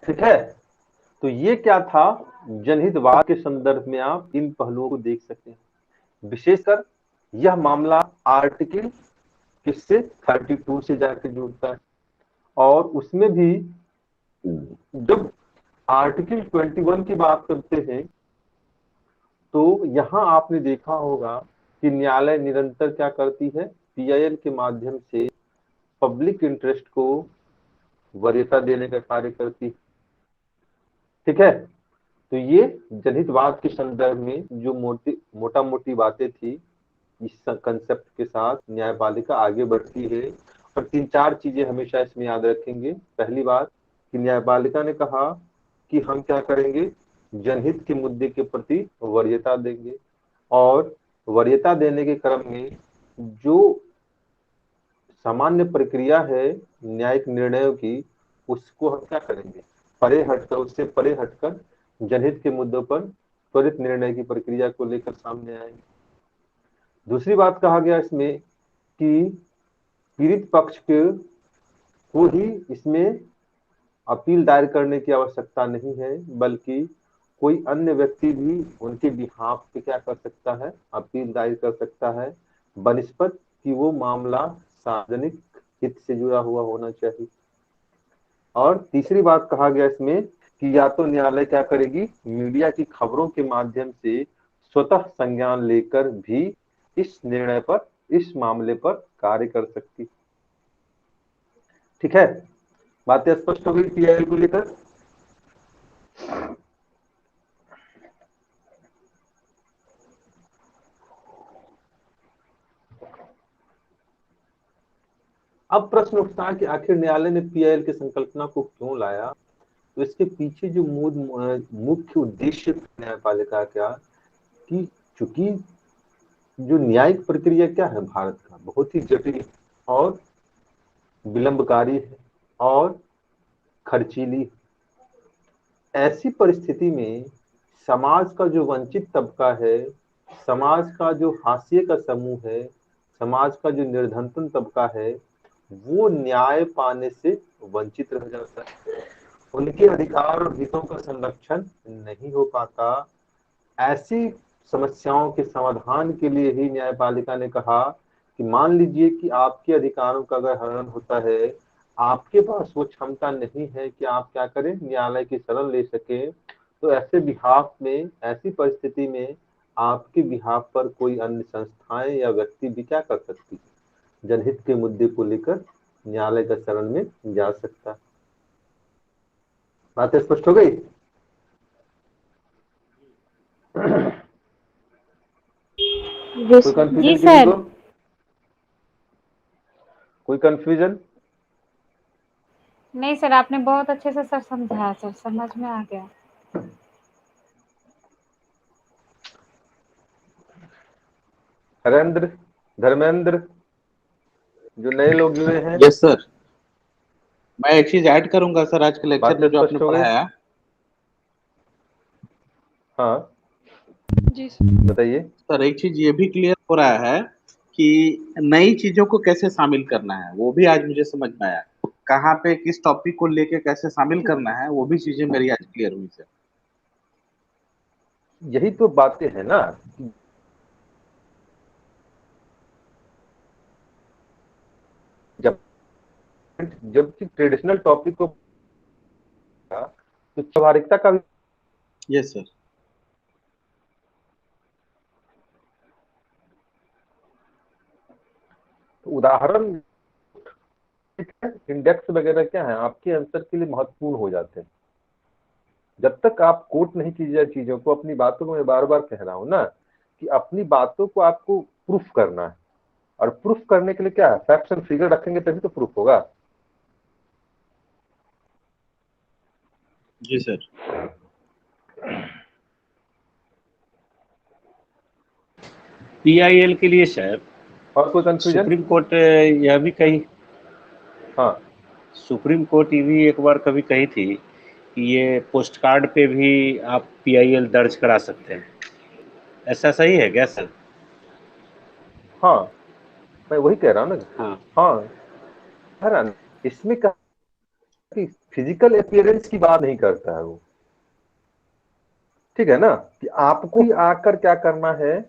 ठीक है, तो ये क्या था, जनहितवाद के संदर्भ में आप इन पहलुओं को देख सकते हैं। विशेषकर यह मामला आर्टिकल किससे 32 से जाकर जुड़ता है, और उसमें भी जब आर्टिकल 21 की बात करते हैं तो यहां आपने देखा होगा कि न्यायालय निरंतर क्या करती है, पीआईएल के माध्यम से पब्लिक इंटरेस्ट को वरीयता देने का कार्य करती है। ठीक है, तो ये जनहितवाद के संदर्भ में जो मोटा मोटी बातें थी, इस कंसेप्ट के साथ न्यायपालिका आगे बढ़ती है। और 3-4 चीजें हमेशा इसमें याद रखेंगे। पहली बात कि न्यायपालिका ने कहा कि हम क्या करेंगे, जनहित के मुद्दे के प्रति वरीयता देंगे, और वरीयता देने के क्रम में जो सामान्य प्रक्रिया है न्यायिक निर्णयों की, उसको हम क्या करेंगे, परे हटकर, उससे परे हटकर जनहित के मुद्दों पर त्वरित निर्णय की प्रक्रिया को लेकर सामने आएंगे। दूसरी बात कहा गया इसमें कि पीड़ित पक्ष को ही इसमें अपील दायर करने की आवश्यकता नहीं है, बल्कि कोई अन्य व्यक्ति भी उनके बिहाफ पे क्या कर सकता है, अपील दायर कर सकता है, बनिस्पत कि वो मामला सार्वजनिक हित से जुड़ा हुआ होना चाहिए। और तीसरी बात कहा गया इसमें कि या तो न्यायालय क्या करेगी, मीडिया की खबरों के माध्यम से स्वतः संज्ञान लेकर भी इस निर्णय पर, इस मामले पर कार्य कर सकती। ठीक है, बातें स्पष्ट हो गई पीआईएल को लेकर। अब प्रश्न उठता है कि आखिर न्यायालय ने पीआईएल की संकल्पना को क्यों लाया। तो इसके पीछे जो मुख्य उद्देश्य न्यायपालिका का, कि चूंकि जो न्यायिक प्रक्रिया क्या है भारत का, बहुत ही जटिल और विलंबकारी है और खर्चीली। ऐसी परिस्थिति में समाज का जो वंचित तबका है, समाज का जो हाशिए का समूह है, समाज का जो निर्धनतम तबका है, वो न्याय पाने से वंचित रह जाता है, उनके अधिकार और हितों का संरक्षण नहीं हो पाता। ऐसी समस्याओं के समाधान के लिए ही न्यायपालिका ने कहा कि मान लीजिए कि आपके अधिकारों का अगर हनन होता है, आपके पास वो क्षमता नहीं है कि आप क्या करें, न्यायालय की शरण ले सके, तो ऐसे बिहाफ में, ऐसी परिस्थिति में आपके बिहाफ पर कोई अन्य संस्थाएं या व्यक्ति भी क्या कर सकती है, जनहित के मुद्दे को लेकर न्यायालय का शरण में जा सकता। बात स्पष्ट हो गई? कोई कंफ्यूजन जी किसी सर। को? कोई कंफ्यूजन? नहीं सर, आपने बहुत अच्छे से सर समझाया सर, समझ में आ गया। हरेंद्र, धर्मेंद्र, जो नए लोग जुड़े हैं? Yes sir. मैं एक चीज ऐड करूंगा सर, आज के लेक्चर बात में जो स्पष्ट आपने हो गई? पढ़ाया। हाँ जी सर। बताइए। सर एक चीज ये भी क्लियर हो रहा है कि नई चीजों को कैसे शामिल करना है, वो भी आज मुझे समझ में आया। कहाँ पे किस टॉपिक को लेके कैसे शामिल करना है, वो भी चीजें मेरी आज क्लियर हुई सर। यही तो बातें हैं ना, जब जब ट्रेडिशनल टॉपिक को तो व्यवहारिकता का भी। Yes sir. तो उदाहरण इंडेक्स वगैरह क्या है, आपके आंसर के लिए महत्वपूर्ण हो जाते हैं। जब तक आप कोट नहीं कीजिए चीजों को, अपनी बातों को मैं बार बार कह रहा हूं ना कि अपनी बातों को आपको प्रूफ करना है, और प्रूफ करने के लिए क्या है, फैक्ट्स एंड फिगर रखेंगे तभी तो प्रूफ होगा। जी सर। पीआईएल के लिए सर और कोई कंफ्यूजन? सुप्रीम कोर्ट यह भी कही, हाँ सुप्रीम कोर्ट ये भी एक बार कभी कही थी कि ये पोस्ट कार्ड पे भी आप पीआईएल दर्ज करा सकते हैं। ऐसा सही है क्या सर? हाँ मैं वही कह रहा हूँ ना। हाँ हाँ इसमें कहा कि फिजिकल अपीयरेंस की बात नहीं करता है वो, ठीक है ना, कि आपको ही आकर क्या करना है,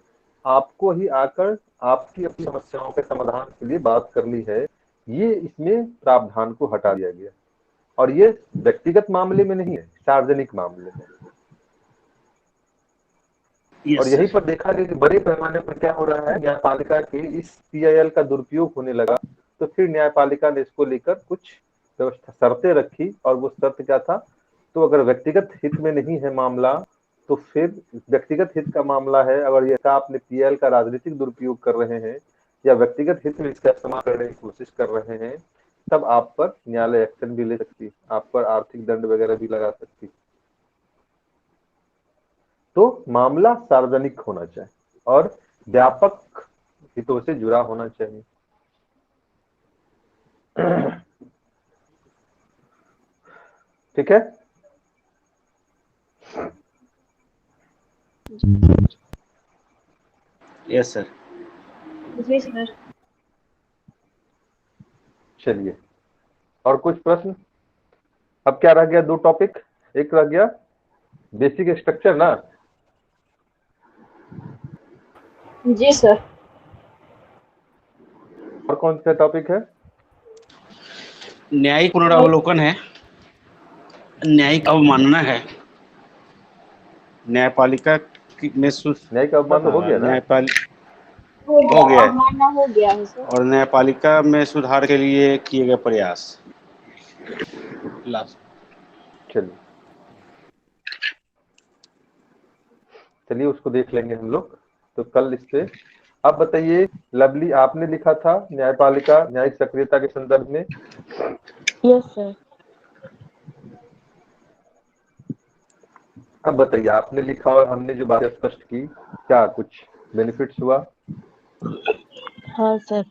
आपको ही आकर आपकी अपनी समस्याओं के समाधान के लिए बात करनी है। ये इसमें प्रावधान को हटा दिया गया, और ये व्यक्तिगत मामले में नहीं है, सार्वजनिक मामले में। और यहीं पर देखा गया कि बड़े पैमाने पर क्या हो रहा है, न्यायपालिका के इस पीआईएल का दुरुपयोग होने लगा, तो फिर न्यायपालिका ने इसको लेकर कुछ व्यवस्था शर्तें रखी, और वो शर्त क्या था, तो अगर व्यक्तिगत हित में नहीं है मामला, तो फिर व्यक्तिगत हित का मामला है, अगर ये आपने पीआईएल का राजनीतिक दुरुपयोग कर रहे हैं या व्यक्तिगत हित में इसका इस्तेमाल करने की कोशिश कर रहे हैं, तब आप पर न्यायालय एक्शन भी ले सकती, आप पर आर्थिक दंड वगैरह भी लगा सकती। तो मामला सार्वजनिक होना चाहिए और व्यापक हितों से जुड़ा होना चाहिए। ठीक है? Yes sir. जी सर। चलिए, और कुछ प्रश्न? अब क्या रह गया, दो टॉपिक, एक रह गया बेसिक स्ट्रक्चर ना। जी सर। और कौन सा टॉपिक है? न्यायिक पुनरावलोकन है, न्यायिक अवमानना है, न्यायपालिका में न्यायिक अवमानना हो गया ना? हो गया है, अवमानना हो गया है सर। और न्यायपालिका में सुधार के लिए किए गए प्रयास। चलिए उसको देख लेंगे हम लोग। तो कल इस पे अब बताइए लवली, आपने लिखा था न्यायपालिका न्यायिक सक्रियता के संदर्भ में। Yes sir. अब बताइए आपने लिखा और हमने जो बातें स्पष्ट की, क्या कुछ बेनिफिट्स हुआ? हाँ सर,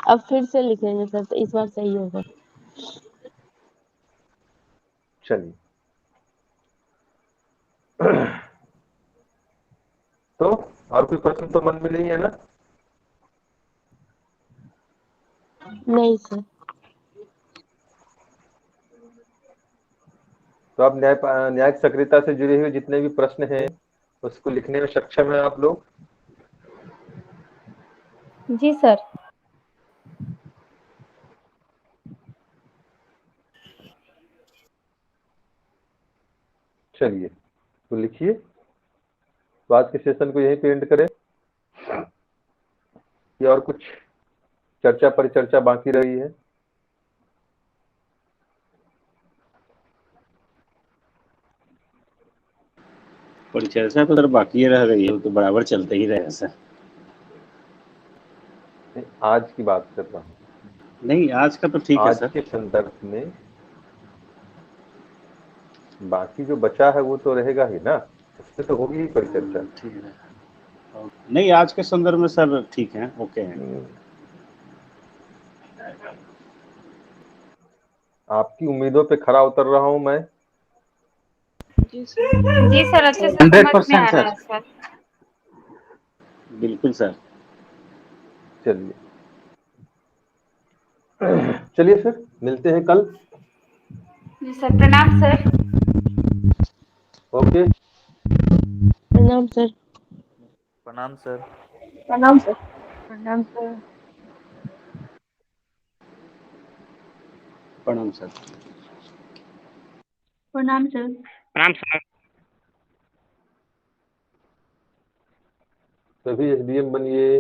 अब फिर से लिखेंगे सर, तो इस बार सही होगा। चलिए तो और कोई प्रश्न तो मन में नहीं है ना? नहीं सर। तो अब न्यायिक सक्रियता से जुड़े हुए जितने भी प्रश्न हैं उसको लिखने में सक्षम है आप लोग? जी सर। चलिए तो लिखिए, तो आज के सेशन को यहीं पे एंड करें या और कुछ चर्चा परिचर्चा बाकी रही है? परिचर्चा तो सर बाकी रह गई है, वो तो बराबर चलते ही रहे सर। आज की बात कर रहा हूँ। नहीं आज का तो ठीक है आज सर। के संदर्भ में बाकी जो बचा है वो तो रहेगा ही ना, उससे तो होगी ही परिचर्चा। ठीक है, नहीं आज के संदर्भ में सर ठीक है, ओके है। आपकी उम्मीदों पे खरा उतर रहा हूं मैं। जी सर। जी सर, अच्छे से समझ में आ 100% रहा है सर। सर। बिल्कुल सर। चलिए चलिए फिर मिलते हैं कल। जी सर, प्रणाम सर। ओके, प्रणाम सर। प्रणाम सर। प्रणाम सर। प्रणाम सर। प्रणाम सर। प्रणाम सर। प्रणाम सर। सभी एसडीएम बनिए।